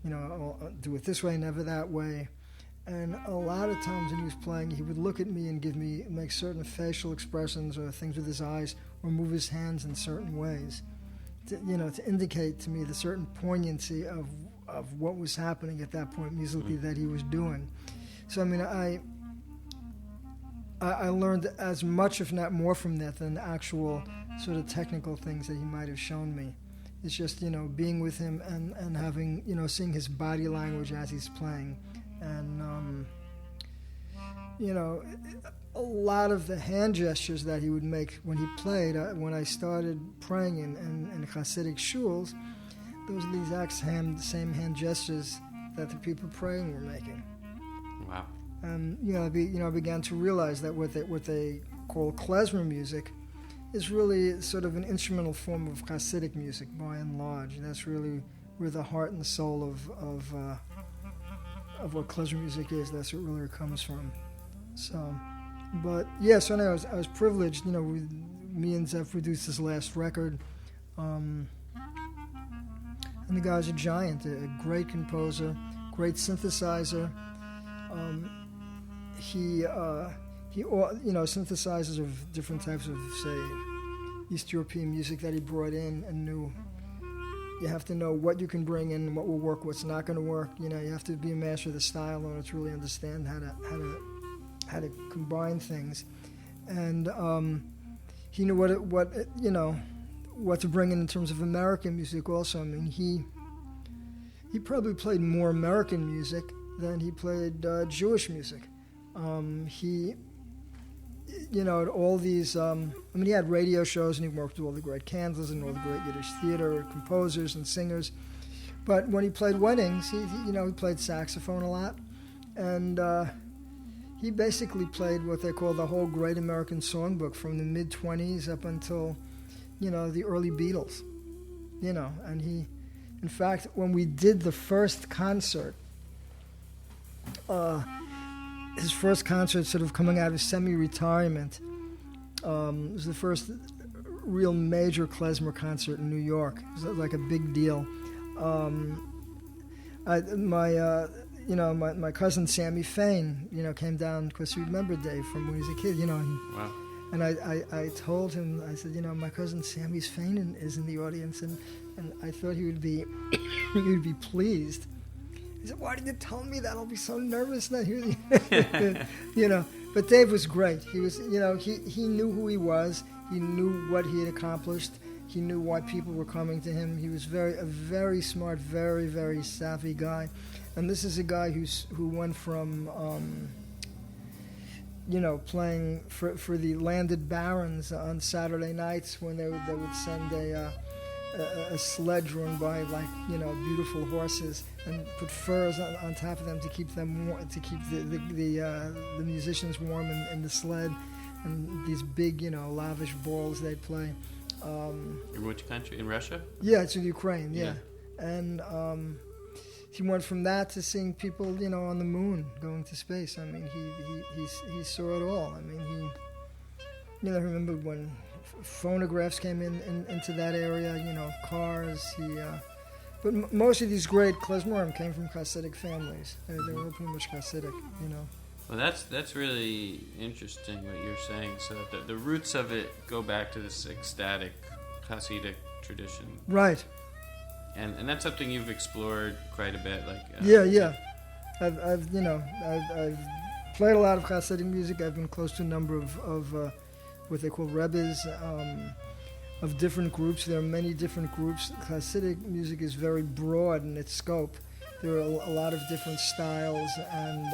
S2: Do it this way, never that way. And a lot of times when he was playing, he would look at me and make certain facial expressions or things with his eyes or move his hands in certain ways to indicate to me the certain poignancy of what was happening at that point musically that he was doing. So, I learned as much, if not more, from that than actual sort of technical things that he might have shown me. It's just, being with him and having, seeing his body language as he's playing. And, a lot of the hand gestures that he would make when he played, when I started praying in Hasidic shuls, those are the exact same hand gestures that the people praying were making.
S1: Wow.
S2: And, I began to realize that what they call klezmer music is really sort of an instrumental form of Hasidic music, by and large. That's really where the heart and the soul of what klezmer music is. That's what really comes from. So, but yeah. So anyway, I was privileged. Me and Zeph produced this last record, and the guy's a giant, a great composer, great synthesizer. He synthesizers of different types of, say, East European music that he brought in and knew. You have to know what you can bring in, what will work, what's not going to work. You have to be a master of the style in order to really understand how to combine things. And he knew what to bring in terms of American music also. He probably played more American music than he played Jewish music. He all these, he had radio shows and he worked with all the great Kansas and all the great Yiddish theater composers and singers. But when he played weddings, he played saxophone a lot. And he basically played what they call the whole Great American Songbook from the mid-20s up until, the early Beatles. And he, in fact, when we did the first concert his first concert, sort of coming out of semi-retirement. It was the first real major klezmer concert in New York. It was like a big deal. My cousin Sammy Fain, came down because he remembered Dave from when he was a kid,
S1: Wow.
S2: And I told him, I said, my cousin Sammy's Fain is in the audience, and I thought he would be he would be pleased. He said, "Why didn't you tell me that? I'll be so nervous not hearing you." But Dave was great. He was, he knew who he was. He knew what he had accomplished. He knew why people were coming to him. He was a very smart, very, very savvy guy. And this is a guy who went from, playing for the landed barons on Saturday nights when they would send a sledge run by beautiful horses and put furs on top of them to keep them warm, to keep the musicians warm in the sled, and these big lavish balls they'd play.
S1: In which country? In Russia?
S2: Yeah, it's in Ukraine. Yeah. And he went from that to seeing people on the moon, going to space. I mean, he saw it all. I mean, he remember when phonographs came into that area, cars. But most of these great klezmorim came from Hasidic families. They were all pretty much Hasidic,
S1: Well, that's really interesting what you're saying. So the roots of it go back to this ecstatic Hasidic tradition,
S2: right?
S1: And that's something you've explored quite a bit,
S2: Yeah. I've played a lot of Hasidic music. I've been close to a number of what they call rebbes of different groups. There are many different groups. Hasidic music is very broad in its scope. There are a lot of different styles and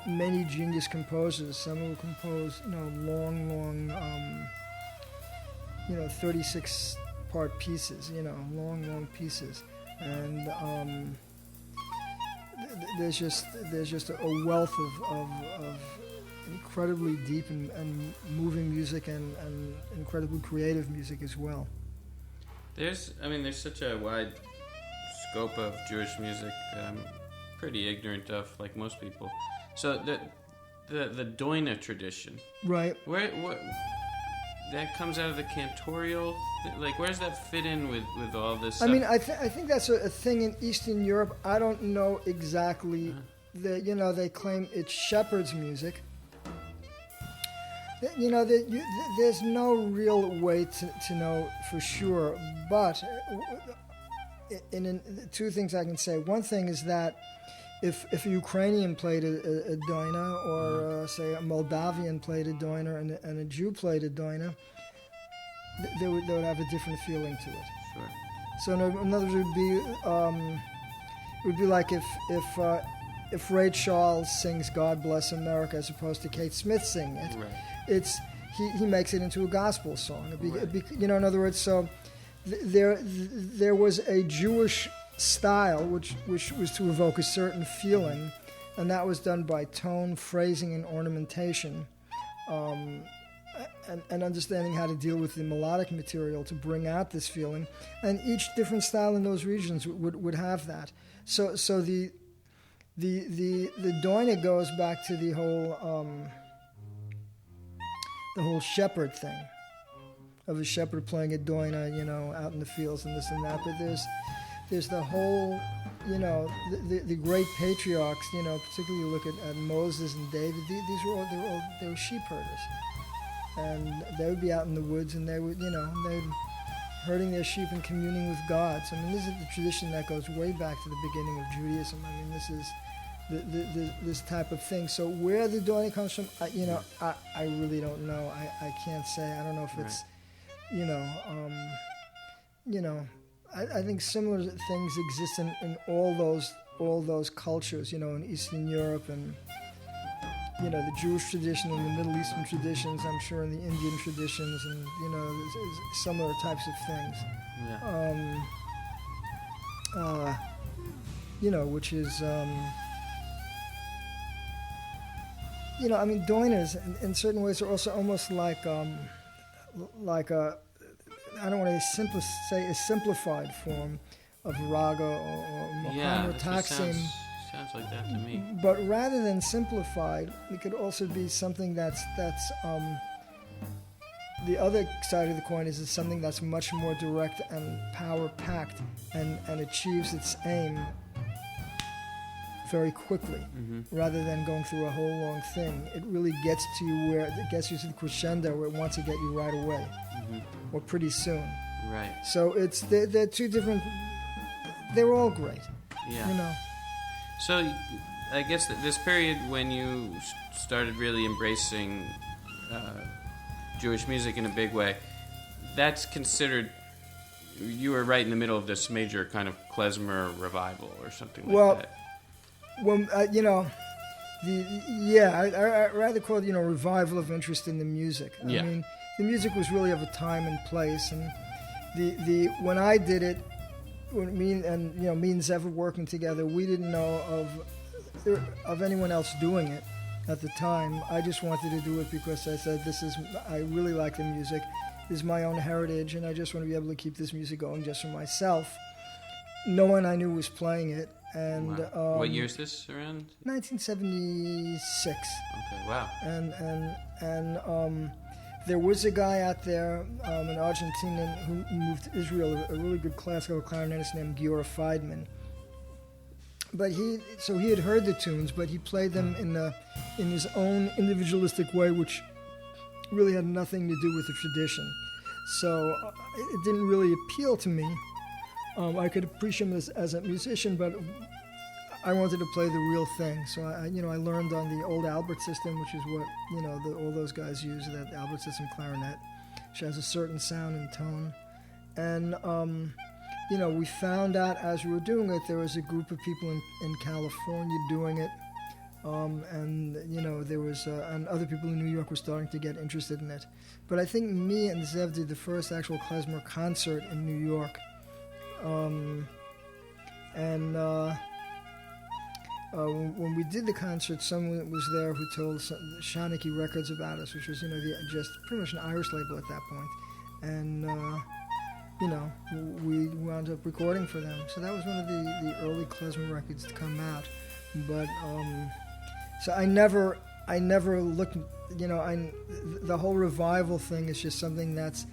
S2: many genius composers. Some who compose long 36-part pieces, long pieces, and there's just a wealth of incredibly deep and moving music and incredibly creative music as well.
S1: There's such a wide scope of Jewish music that I'm pretty ignorant of, like most people. So the Doina tradition,
S2: right?
S1: What that comes out of the cantorial. Where does that fit in with all this stuff?
S2: I mean, I think that's a thing in Eastern Europe. I don't know exactly. They claim it's shepherd's music. There's no real way to know for sure. But two things I can say. One thing is that if a Ukrainian played a doina, or say a Moldavian played a doina, and a Jew played a doina, they would have a different feeling to it.
S1: Sure.
S2: So in other words, it would be like if Ray Charles sings "God Bless America" as opposed to Kate Smith singing it.
S1: Right.
S2: He makes it into a gospel song.
S1: Right.
S2: In other words, so there was a Jewish style which was to evoke a certain feeling, and that was done by tone, phrasing, and ornamentation, and understanding how to deal with the melodic material to bring out this feeling. And each different style in those regions would have that. So the doina goes back to the whole shepherd thing, of a shepherd playing a doina, out in the fields and this and that. But there's the whole, the great patriarchs, particularly you look at Moses and David. They were sheep herders, and they would be out in the woods, and they would, they'd herding their sheep and communing with God. So this is the tradition that goes way back to the beginning of Judaism. This is this type of thing. So where the doina comes from, I really don't know. I can't say. I don't know if it's, I think similar things exist in all those cultures, in Eastern Europe, and the Jewish tradition and the Middle Eastern traditions. I'm sure in the Indian traditions, and similar types of things.
S1: Yeah.
S2: Which is doinas in certain ways are also almost like a, I don't want to say a simplified form of raga or maqam or taksim.
S1: sounds like that to me.
S2: But rather than simplified, it could also be something that's the other side of the coin is something that's much more direct and power-packed and achieves its aim very quickly, rather than going through a whole long thing. It really gets to you where it gets you to the crescendo where it wants to get you right away, or pretty soon.
S1: Right.
S2: So they're two different. They're all great.
S1: Yeah.
S2: You know.
S1: So I guess this period when you started really embracing Jewish music in a big way, that's considered. You were right in the middle of this major kind of klezmer revival or something like that.
S2: Well, I'd rather call it, revival of interest in the music.
S1: Yeah.
S2: I mean, the music was really of a time and place, and when I did it, when me and Zev working together, we didn't know of anyone else doing it at the time. I just wanted to do it because I said, I really like the music. This is my own heritage, and I just want to be able to keep this music going just for myself. No one I knew was playing it. And
S1: wow. What year is this around?
S2: 1976.
S1: Okay, wow.
S2: And there was a guy out there, an Argentinian who moved to Israel, a really good classical clarinetist named Giora Feidman. But he had heard the tunes, but he played them in his own individualistic way, which really had nothing to do with the tradition. So it didn't really appeal to me. I could appreciate him as a musician, but I wanted to play the real thing. So I learned on the old Albert system, which is what all those guys use, that Albert system clarinet, which has a certain sound and tone. And we found out as we were doing it, there was a group of people in California doing it, and there was and other people in New York were starting to get interested in it. But I think me and Zev did the first actual klezmer concert in New York. When we did the concert, someone was there who told Shaniki Records about us, which was just pretty much an Irish label at that point, and we wound up recording for them. So that was one of the early klezmer records to come out. But so I never looked. The whole revival thing is just something that's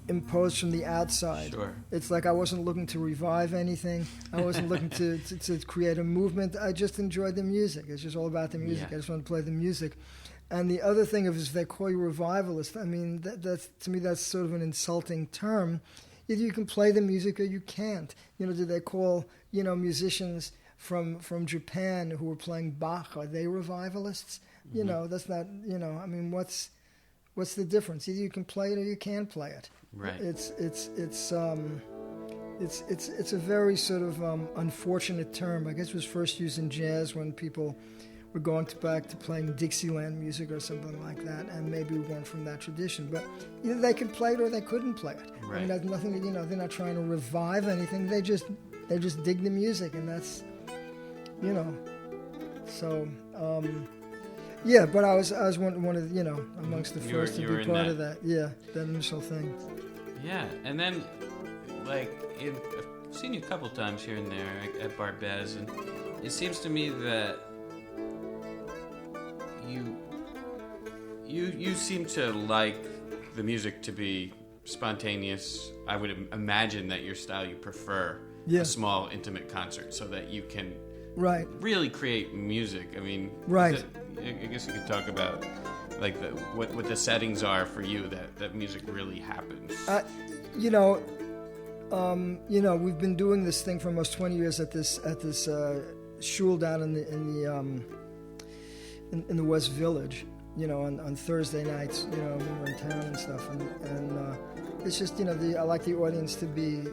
S2: imposed from the outside.
S1: Sure.
S2: It's like I wasn't looking to revive anything. I wasn't looking to create a movement. I just enjoyed the music. It's just all about the music.
S1: Yeah.
S2: I just wanted to play the music. And the other thing is, if they call you revivalist, I mean, that's to me, that's sort of an insulting term. Either you can play the music or you can't. Do they call musicians from Japan who were playing Bach, are they revivalists?
S1: Mm-hmm.
S2: That's not. I mean, what's the difference? Either you can play it or you can't play it.
S1: Right.
S2: It's a very sort of unfortunate term. I guess it was first used in jazz when people were going back to playing Dixieland music or something like that, and maybe we went from that tradition. But either they could play it or they couldn't play it.
S1: Right.
S2: I mean, that's nothing. They're not trying to revive anything. They just dig the music, and that's So. Yeah, but I was one of amongst the first to be part of that. Yeah, that initial thing.
S1: Yeah, and then I've seen you a couple times here and there at Barbez, and it seems to me that you seem to like the music to be spontaneous. I would imagine that your style, you prefer a small, intimate concert so that you can really create music. I mean, I guess you could talk about what the settings are for you that music really happens.
S2: We've been doing this thing for almost 20 years at this shul down in the West Village. On Thursday nights, when we're in town and stuff, and it's just I like the audience to be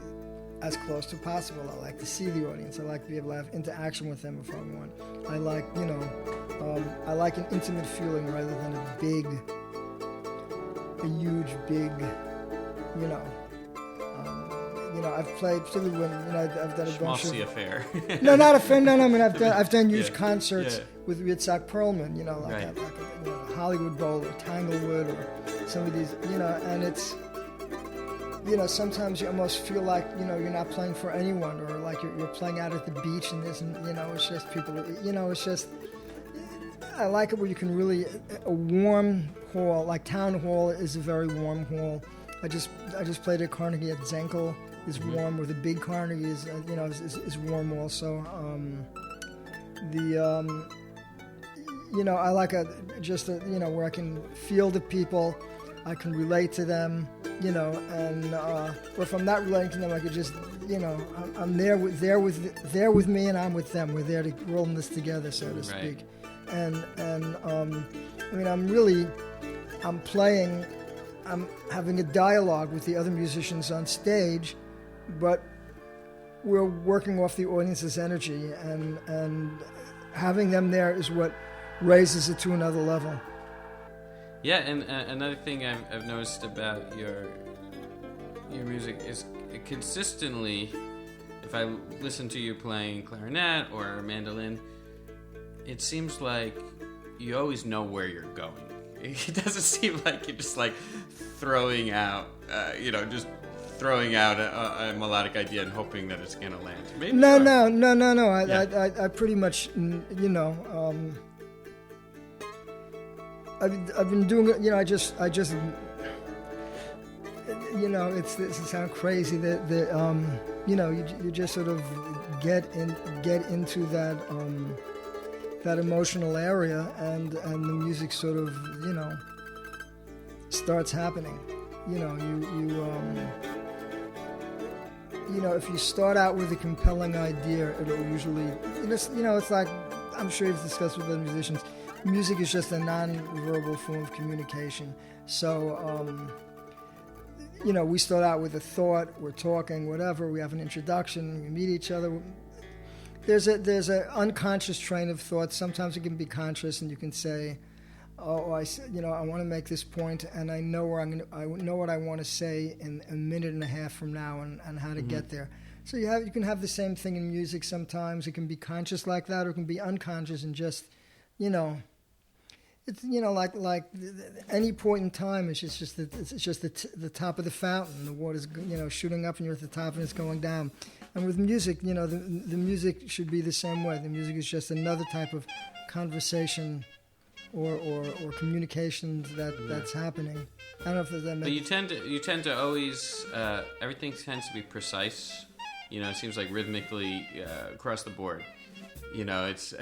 S2: as close to possible. I like to see the audience. I like to be able to have interaction with them if I want. I like, I like an intimate feeling rather than a huge, big, I've played, particularly when, I've done a bunch of...
S1: affair.
S2: No, not a fair, no, I mean, I've done huge concerts with Yitzhak Perlman, like a Hollywood Bowl or Tanglewood or some of these, and it's... sometimes you almost feel like, you're not playing for anyone, or like you're playing out at the beach and there's, it's just people, it's just, I like it where you can really, a warm hall, like Town Hall is a very warm hall. I just played at Carnegie at Zenkel, is warm, or the big Carnegie is, is warm also. I like where I can feel the people, I can relate to them, and or if I'm not relating to them, I could just, I'm there with me, and I'm with them. We're there to roll this together, so to speak. And I'm playing, I'm having a dialogue with the other musicians on stage, but we're working off the audience's energy, and having them there is what raises it to another level.
S1: Yeah, and another thing I've noticed about your music is consistently, if I listen to you playing clarinet or mandolin, it seems like you always know where you're going. It doesn't seem like you're just like throwing out a melodic idea and hoping that it's going to land. Maybe
S2: no.
S1: Yeah.
S2: I pretty much, I've been doing it. I just, it sounds crazy that you just sort of get into that emotional area, and the music sort of starts happening. If you start out with a compelling idea, it'll usually, it's like, I'm sure you've discussed with other musicians, music is just a non-verbal form of communication. So, we start out with a thought, we're talking, whatever, we have an introduction, we meet each other. There's an unconscious train of thought. Sometimes it can be conscious, and you can say, "Oh, I want to make this point, and I know I know what I want to say in a minute and a half from now, and how to get there." So you can have the same thing in music. Sometimes it can be conscious like that, or it can be unconscious, and just, it's like any point in time. It's just the top of the fountain. The water's shooting up, and you're at the top, and it's going down. And with music, the music should be the same way. The music is just another type of conversation or communication that's happening. I don't know if that makes.
S1: But you tend to always everything tends to be precise. It seems like rhythmically across the board. It's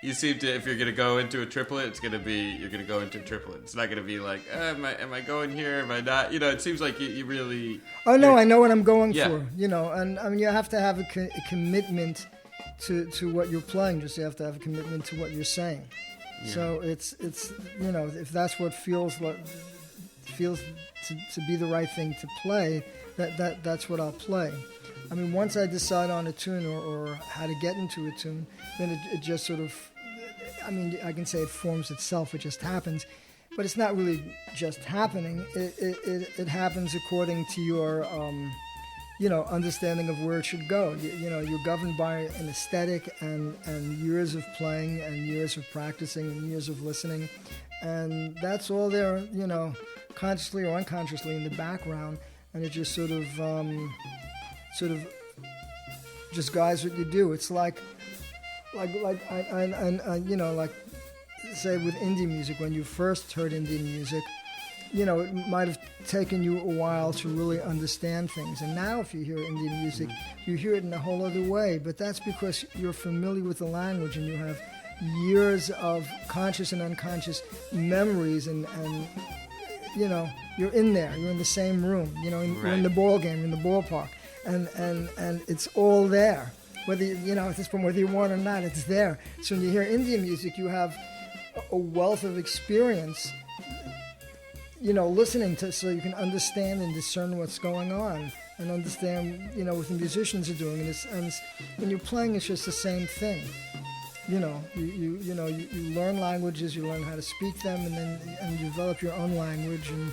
S1: you seem to, if you're gonna go into a triplet, you're gonna go into a triplet. It's not gonna be like, am I going here? Am I not? It seems like you really.
S2: Oh no, I know what I'm going for. And I mean, you have to have a commitment to what you're playing. Just you have to have a commitment to what you're saying. Yeah. So it's if that's what feels to be the right thing to play, that's what I'll play. I mean, once I decide on a tune or how to get into a tune, then it just sort of, I mean, I can say it forms itself, it just happens, but it's not really just happening. It happens according to your, understanding of where it should go. You're governed by an aesthetic and years of playing and years of practicing and years of listening, and that's all there, consciously or unconsciously in the background, and it just sort of just guides what you do. It's like say with indie music, when you first heard indie music, it might have taken you a while to really understand things. And now if you hear Indian music, you hear it in a whole other way. But that's because you're familiar with the language and you have years of conscious and unconscious memories and you're in there. You're in the same room. You're in the ball game, in the ballpark. And it's all there. Whether at this point, whether you want it or not, it's there. So when you hear Indian music, you have a wealth of experience, listening to, so you can understand and discern what's going on and understand, what the musicians are doing. And when you're playing, it's just the same thing. You learn languages, you learn how to speak them, and you develop your own language. And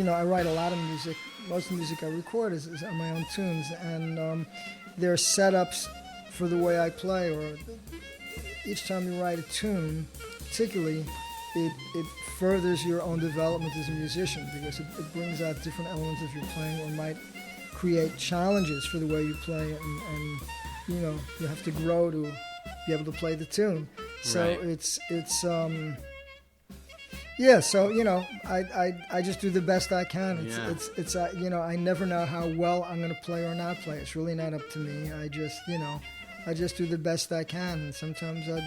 S2: I write a lot of music. Most of the music I record is on my own tunes, and there are setups for the way I play. Or each time you write a tune, particularly, it furthers your own development as a musician, because it brings out different elements of your playing, or might create challenges for the way you play, and you have to grow to be able to play the tune. So
S1: Right.
S2: so I just do the best I can.
S1: Yeah.
S2: It's I never know how well I'm going to play or not play. It's really not up to me. I just do the best I can, and sometimes I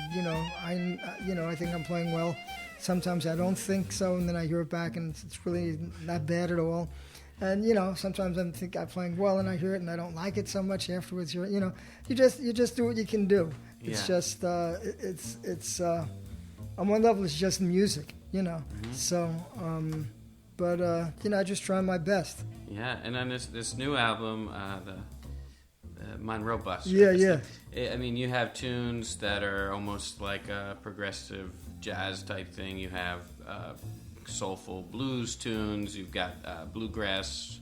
S2: think I'm playing well. Sometimes I don't think so, and then I hear it back, and it's really not bad at all. And sometimes I think I'm playing well, and I hear it, and I don't like it so much afterwards. You just do what you can do. It's
S1: Yeah.
S2: just it's on one level it's just music,
S1: Mm-hmm.
S2: So, but I just try my best.
S1: Yeah, and then this new album, the Monroe Bus.
S2: Yeah,
S1: right?
S2: yeah.
S1: I mean, you have tunes that are almost like a progressive jazz type thing. You have soulful blues tunes. You've got bluegrass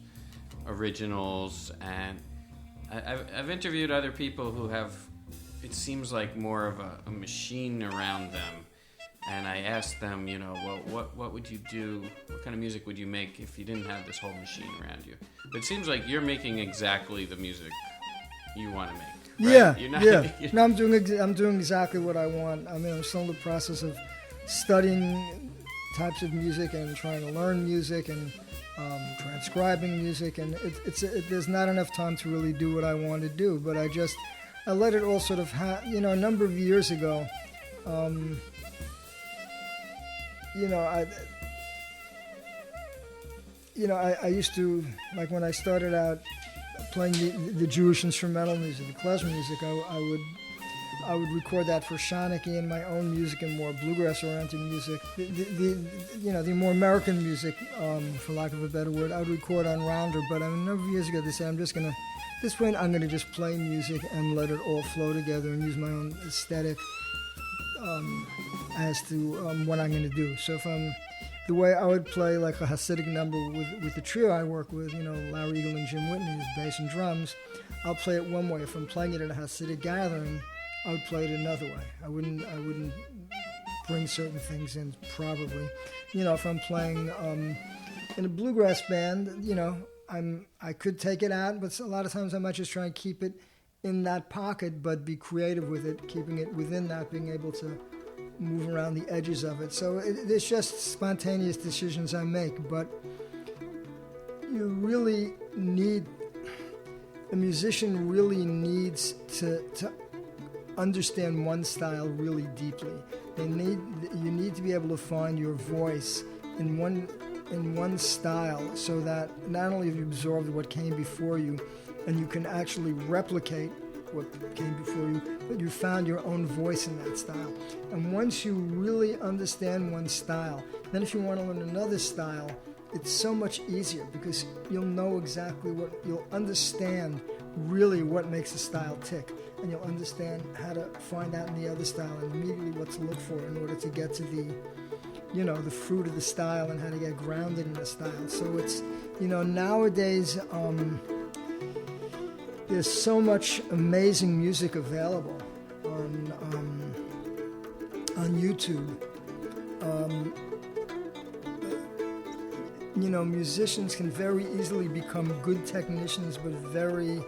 S1: originals, and I've interviewed other people who have. It seems like more of a machine around them. And I asked them, well, what would you do? What kind of music would you make if you didn't have this whole machine around you? But it seems like you're making exactly the music you want to make. Right?
S2: Yeah,
S1: You're not,
S2: yeah. No, I'm doing exactly what I want. I mean, I'm still in the process of studying types of music and trying to learn music and transcribing music, and there's not enough time to really do what I want to do. But I let it all sort of a number of years ago. I used to, like, when I started out playing the Jewish instrumental music, the klezmer music, I would record that for Shawnee and my own music and more bluegrass-oriented music. The more American music, for lack of a better word, I would record on Rounder. But a number of years ago, they said, this point, I'm going to just play music and let it all flow together and use my own aesthetic as to what I'm going to do. So the way I would play like a Hasidic number with the trio I work with, Larry Eagle and Jim Whitney, who's bass and drums, I'll play it one way. If I'm playing it at a Hasidic gathering, I would play it another way. I wouldn't bring certain things in, probably. If I'm playing in a bluegrass band, I could take it out, but a lot of times I might just try and keep it in that pocket, but be creative with it, keeping it within that, being able to move around the edges of it. So it's just spontaneous decisions I make, but you really need, a musician really needs to understand one style really deeply. You need to be able to find your voice in one style, so that not only have you absorbed what came before you, and you can actually replicate what came before you, but you found your own voice in that style. And once you really understand one style, then if you want to learn another style, it's so much easier, because you'll know exactly you'll understand really what makes a style tick, and you'll understand how to find out in the other style and immediately what to look for in order to get to the fruit of the style and how to get grounded in the style. So it's, nowadays, there's so much amazing music available on YouTube. Musicians can very easily become good technicians, but very,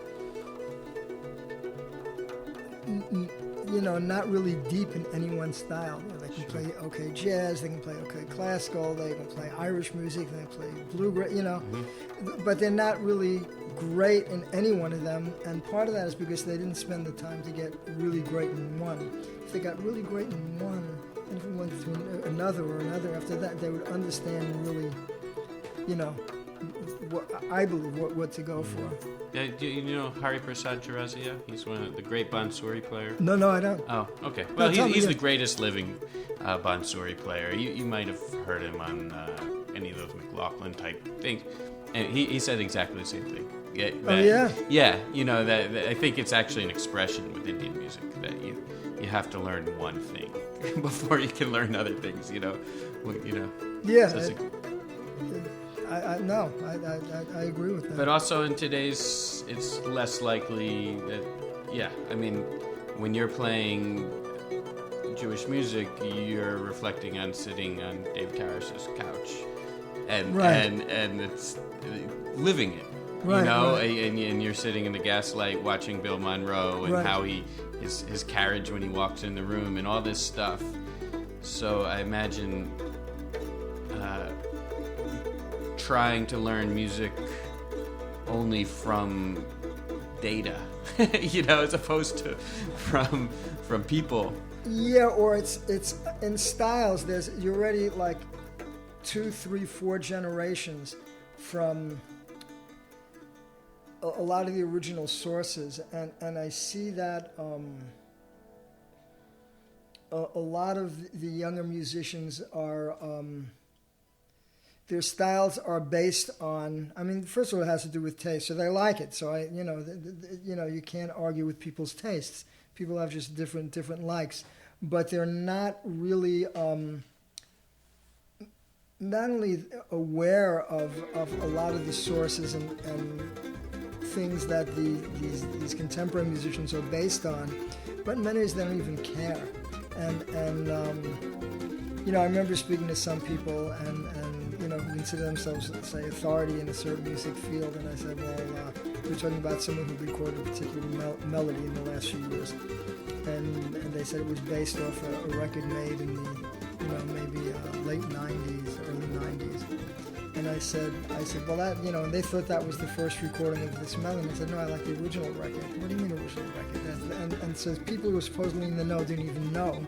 S2: not really deep in any one style. They can play okay jazz, they can play okay classical, they can play Irish music, they can play bluegrass, but they're not really great in any one of them, and part of that is because they didn't spend the time to get really great in one. If they got really great in one, and if we went to another or another after that, they would understand really, what I believe what to go for.
S1: Yeah, do you know Hari Prasad Chaurasia? He's one of the great bansuri player.
S2: No, I don't.
S1: Oh, okay. Well,
S2: No,
S1: he's the greatest living bansuri player. You might have heard him on any of those McLaughlin type things, and he said exactly the same thing. Yeah, yeah. That I think it's actually an expression with Indian music that you have to learn one thing before you can learn other things.
S2: Yeah.
S1: So
S2: I agree with that.
S1: But also in today's, it's less likely that, when you're playing Jewish music, you're reflecting on sitting on Dave Taras's couch, and it's living it.
S2: Right,
S1: you know,
S2: right.
S1: and you're sitting in the gaslight watching Bill Monroe and
S2: Right.
S1: how his carriage when he walks in the room and all this stuff. So I imagine trying to learn music only from data, as opposed to from people.
S2: Yeah, or it's in styles. You're already like 2, 3, 4 generations from a lot of the original sources, and I see that a lot of the younger musicians are their styles are based on. I mean, first of all, it has to do with taste, so they like it. So you can't argue with people's tastes. People have just different likes, but they're not really not only aware of a lot of the sources and things that these contemporary musicians are based on, but many of them don't even care. And I remember speaking to some people and who consider themselves, say, authority in a certain music field, and I said, well, we're talking about someone who recorded a particular melody in the last few years, and they said it was based off a record made in the maybe late 90s, early 90s. And I said, well, that, and they thought that was the first recording of this melody. And I said, no, I like the original record. What do you mean original record? And so people who were supposedly in the know didn't even know,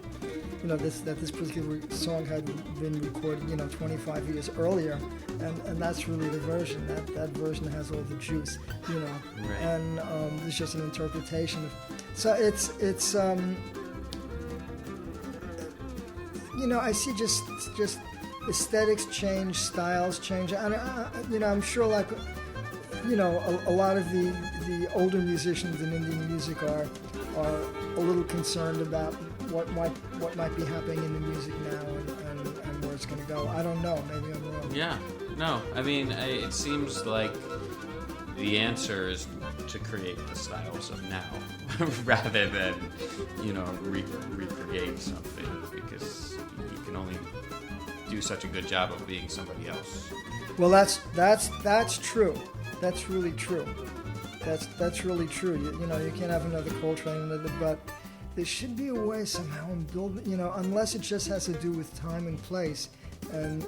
S2: that this particular song had been recorded, 25 years earlier. And that's really the version. That version has all the juice,
S1: Right.
S2: And it's just an interpretation of. So it's I see just aesthetics change, styles change. And I'm sure, like, a lot of the older musicians in Indian music are a little concerned about what might be happening in the music now and where it's going to go. I don't know. Maybe I'm wrong.
S1: Yeah. No. I mean, it seems like the answer is to create the styles of now, rather than recreate something, because you can only do such a good job of being somebody else.
S2: Well, that's true. That's really true. That's really true. You can't have another Coltrane, but there should be a way somehow in building. Unless it just has to do with time and place, and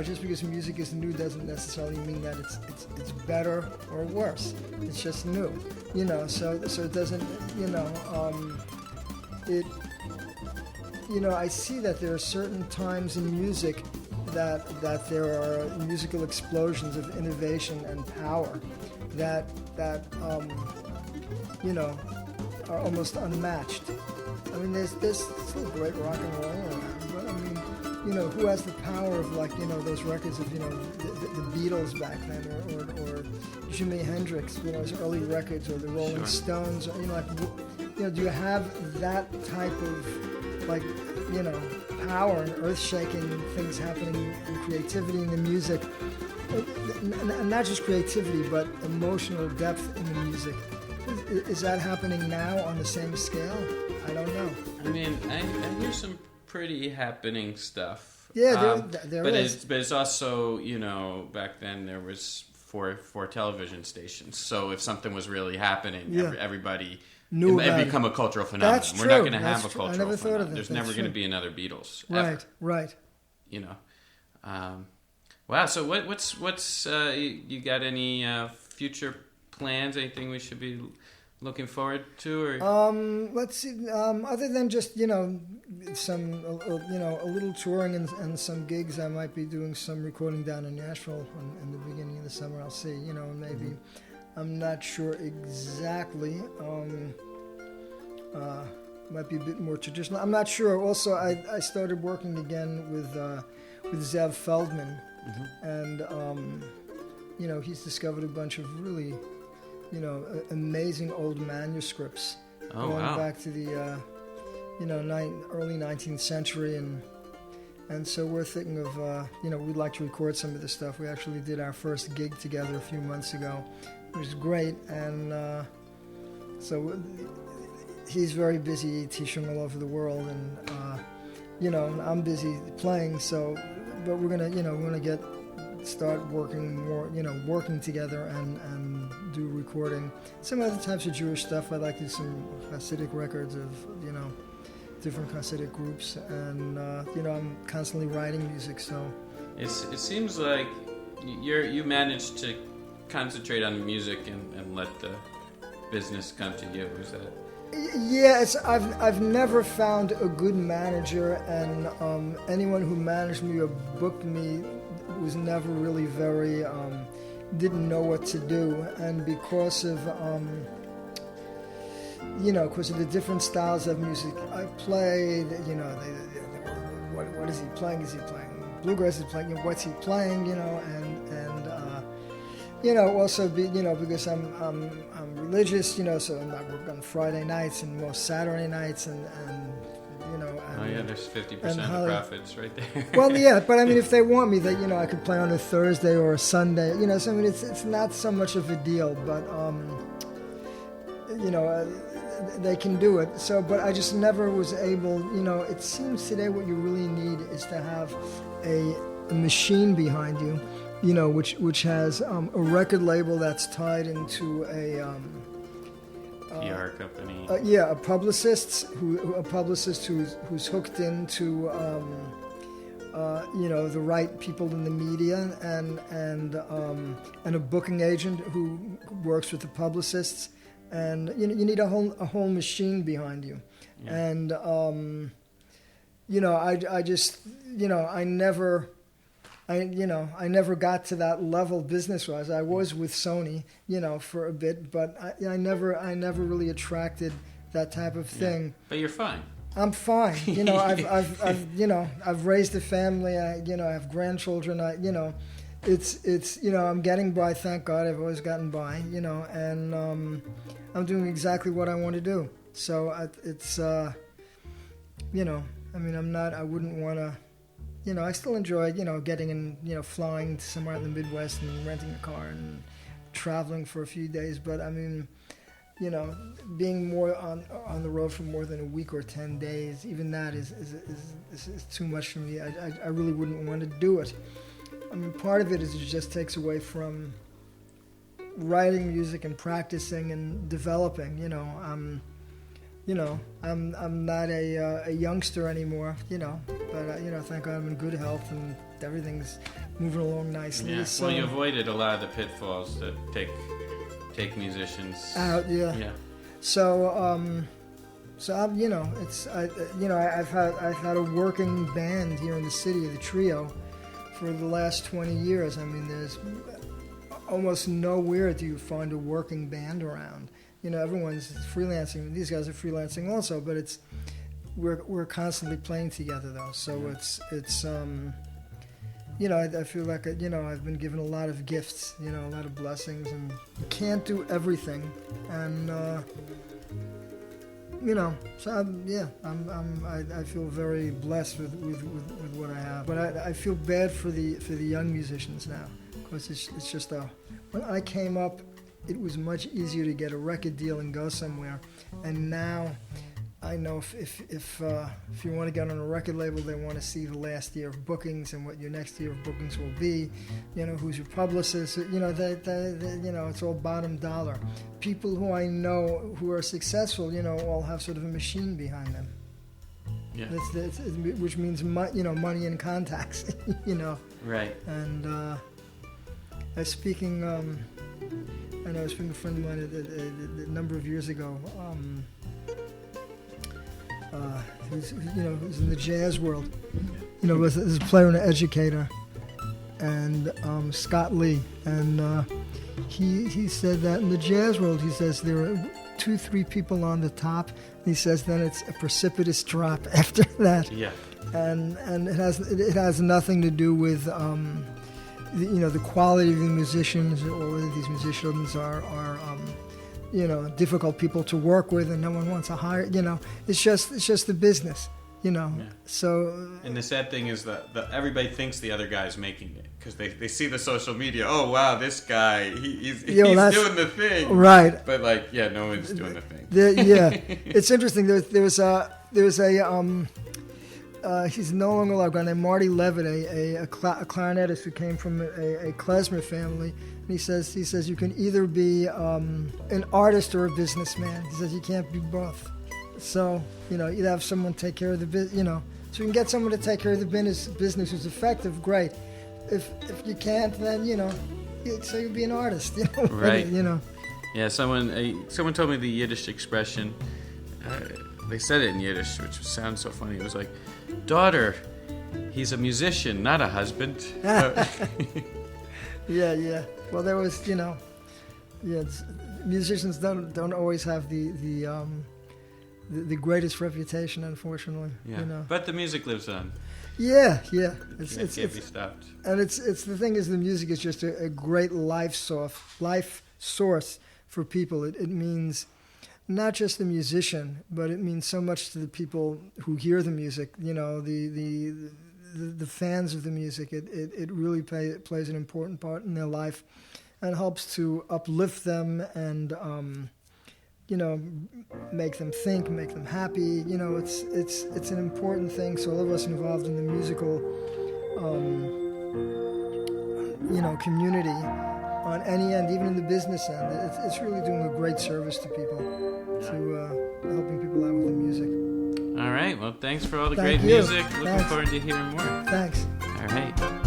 S2: just because music is new doesn't necessarily mean that it's better or worse. It's just new. So it doesn't. I see that there are certain times in music that there are musical explosions of innovation and power that are almost unmatched. I mean, there's still great rock and roll around, but I mean, who has the power of, like, those records of, the Beatles back then, or Jimi Hendrix, his early records, or the Rolling
S1: Sure.
S2: Stones, or, do you have that type of, like, power and earth-shaking things happening and creativity in the music, and not just creativity, but emotional depth in the music? Is that happening now on the same scale? I don't know.
S1: I mean, I hear some pretty happening stuff.
S2: Yeah, there is.
S1: But it's also, back then there was four television stations. So if something was really happening,
S2: Yeah.
S1: Everybody
S2: Knew
S1: it'd
S2: about
S1: become a cultural phenomenon.
S2: That's
S1: We're not
S2: true.
S1: going to have
S2: That's
S1: a
S2: true. I
S1: cultural
S2: never thought of
S1: phenomenon.
S2: that.
S1: There's
S2: That's
S1: never going to
S2: true.
S1: be another Beatles.
S2: Right.
S1: Ever. Wow. So what's you got any future plans? Anything we should be looking forward to? Or
S2: Let's see. Other than just some a little touring and some gigs, I might be doing some recording down in Nashville in the beginning of the summer. I'll see. Maybe. I'm not sure exactly. Might be a bit more traditional. I'm not sure. Also, I started working again with Zev Feldman, and he's discovered a bunch of really amazing old manuscripts going back to the early 19th century, and so we're thinking of we'd like to record some of this stuff. We actually did our first gig together a few months ago. It was great, and so he's very busy teaching all over the world, and and I'm busy playing. So, but we're gonna start working more, working together and do recording. Some other types of Jewish stuff. I'd like to do some hasidic records of, different hasidic groups, and I'm constantly writing music. So
S1: it seems like you managed to concentrate on music and let the business come to you. Is that?
S2: Yeah, I've never found a good manager, and anyone who managed me or booked me was never really very didn't know what to do, and because of the different styles of music I played, what is he playing? Is he playing bluegrass? Is he playing? What's he playing? Also because I'm religious, so I'm not working on Friday nights and most Saturday nights, and
S1: there's 50% of the profits right there.
S2: Well, yeah, but I mean, if they want me, I could play on a Thursday or a Sunday, so I mean, it's not so much of a deal, but they can do it. So, but I just never was able, it seems today what you really need is to have a machine behind you, which has a record label that's tied into a
S1: PR company.
S2: A publicist who's hooked into the right people in the media, and a booking agent who works with the publicists, and you need a whole machine behind you. Yeah. And I just I never got to that level business-wise. I was with Sony, for a bit, but I never really attracted that type of thing.
S1: Yeah. But you're fine.
S2: I'm fine. I've raised a family. I have grandchildren. I'm getting by. Thank God. I've always gotten by. And I'm doing exactly what I want to do. So I wouldn't want to. I still enjoy, getting in, flying somewhere in the Midwest and renting a car and traveling for a few days. But I mean, being more on the road for more than a week or 10 days, even that is too much for me. I really wouldn't want to do it. I mean, part of it is it just takes away from writing music and practicing and developing. I'm not a youngster anymore, but, thank God I'm in good health and everything's moving along nicely.
S1: Yeah.
S2: So,
S1: well, you avoided a lot of the pitfalls that take musicians
S2: out. Yeah.
S1: Yeah.
S2: So, I'm, I've had a working band here in the city, the trio, for the last 20 years. I mean, there's almost nowhere do you find a working band around. Everyone's freelancing. These guys are freelancing also, but we're constantly playing together though. So it's I feel like I've been given a lot of gifts, a lot of blessings, and you can't do everything, and so I feel very blessed with what I have. But I feel bad for the young musicians now, because it's just when I came up, it was much easier to get a record deal and go somewhere, and now I know if you want to get on a record label, they want to see the last year of bookings and what your next year of bookings will be. Who's your publicist? It's all bottom dollar. People who I know who are successful, all have sort of a machine behind them.
S1: Yeah.
S2: Which means money and contacts.
S1: Right.
S2: And I was speaking to a friend of mine a number of years ago. Who's in the jazz world. Was a player and an educator, and Scott Lee, and he said that in the jazz world, he says there are 2-3 people on the top. He says then it's a precipitous drop after that.
S1: Yeah.
S2: And it has nothing to do with the quality of the musicians, or whether these musicians are difficult people to work with and no one wants to hire. It's just the business. you know.
S1: Yeah.
S2: So.
S1: And the sad thing is that everybody thinks the other guy's making it because they see the social media. Oh wow, this guy he's doing the thing,
S2: right?
S1: But like, yeah, no one's doing the thing.
S2: It's interesting. There was a he's no longer alive, a guy named Marty Levitt, a clarinetist who came from a klezmer family. And he says you can either be an artist or a businessman. He says you can't be both. So, you know, either have someone take care of the business, you know. So you can get someone to take care of the business who's effective, great. If you can't, then, you know, so you'll be an artist, you know.
S1: Right.
S2: You know.
S1: Yeah, someone told me the Yiddish expression. They said it in Yiddish, which sounds so funny. It was like, daughter, he's a musician, not a husband.
S2: Yeah. Well, there was, you know, musicians don't always have the greatest reputation, unfortunately.
S1: Yeah,
S2: you know.
S1: But the music lives on.
S2: Yeah.
S1: It can't be stopped.
S2: And it's the thing is, the music is just a great life source for people. It means not just the musician, but it means so much to the people who hear the music. You know, the fans of the music. It really plays an important part in their life, and helps to uplift them and you know, make them think, make them happy. You know, it's an important thing. So all of us involved in the musical, you know, community on any end, even in the business end, it's really doing a great service to people, to helping people out with the music.
S1: All right. Well, thanks for all the great music. Looking forward to hearing more.
S2: Thanks.
S1: All right.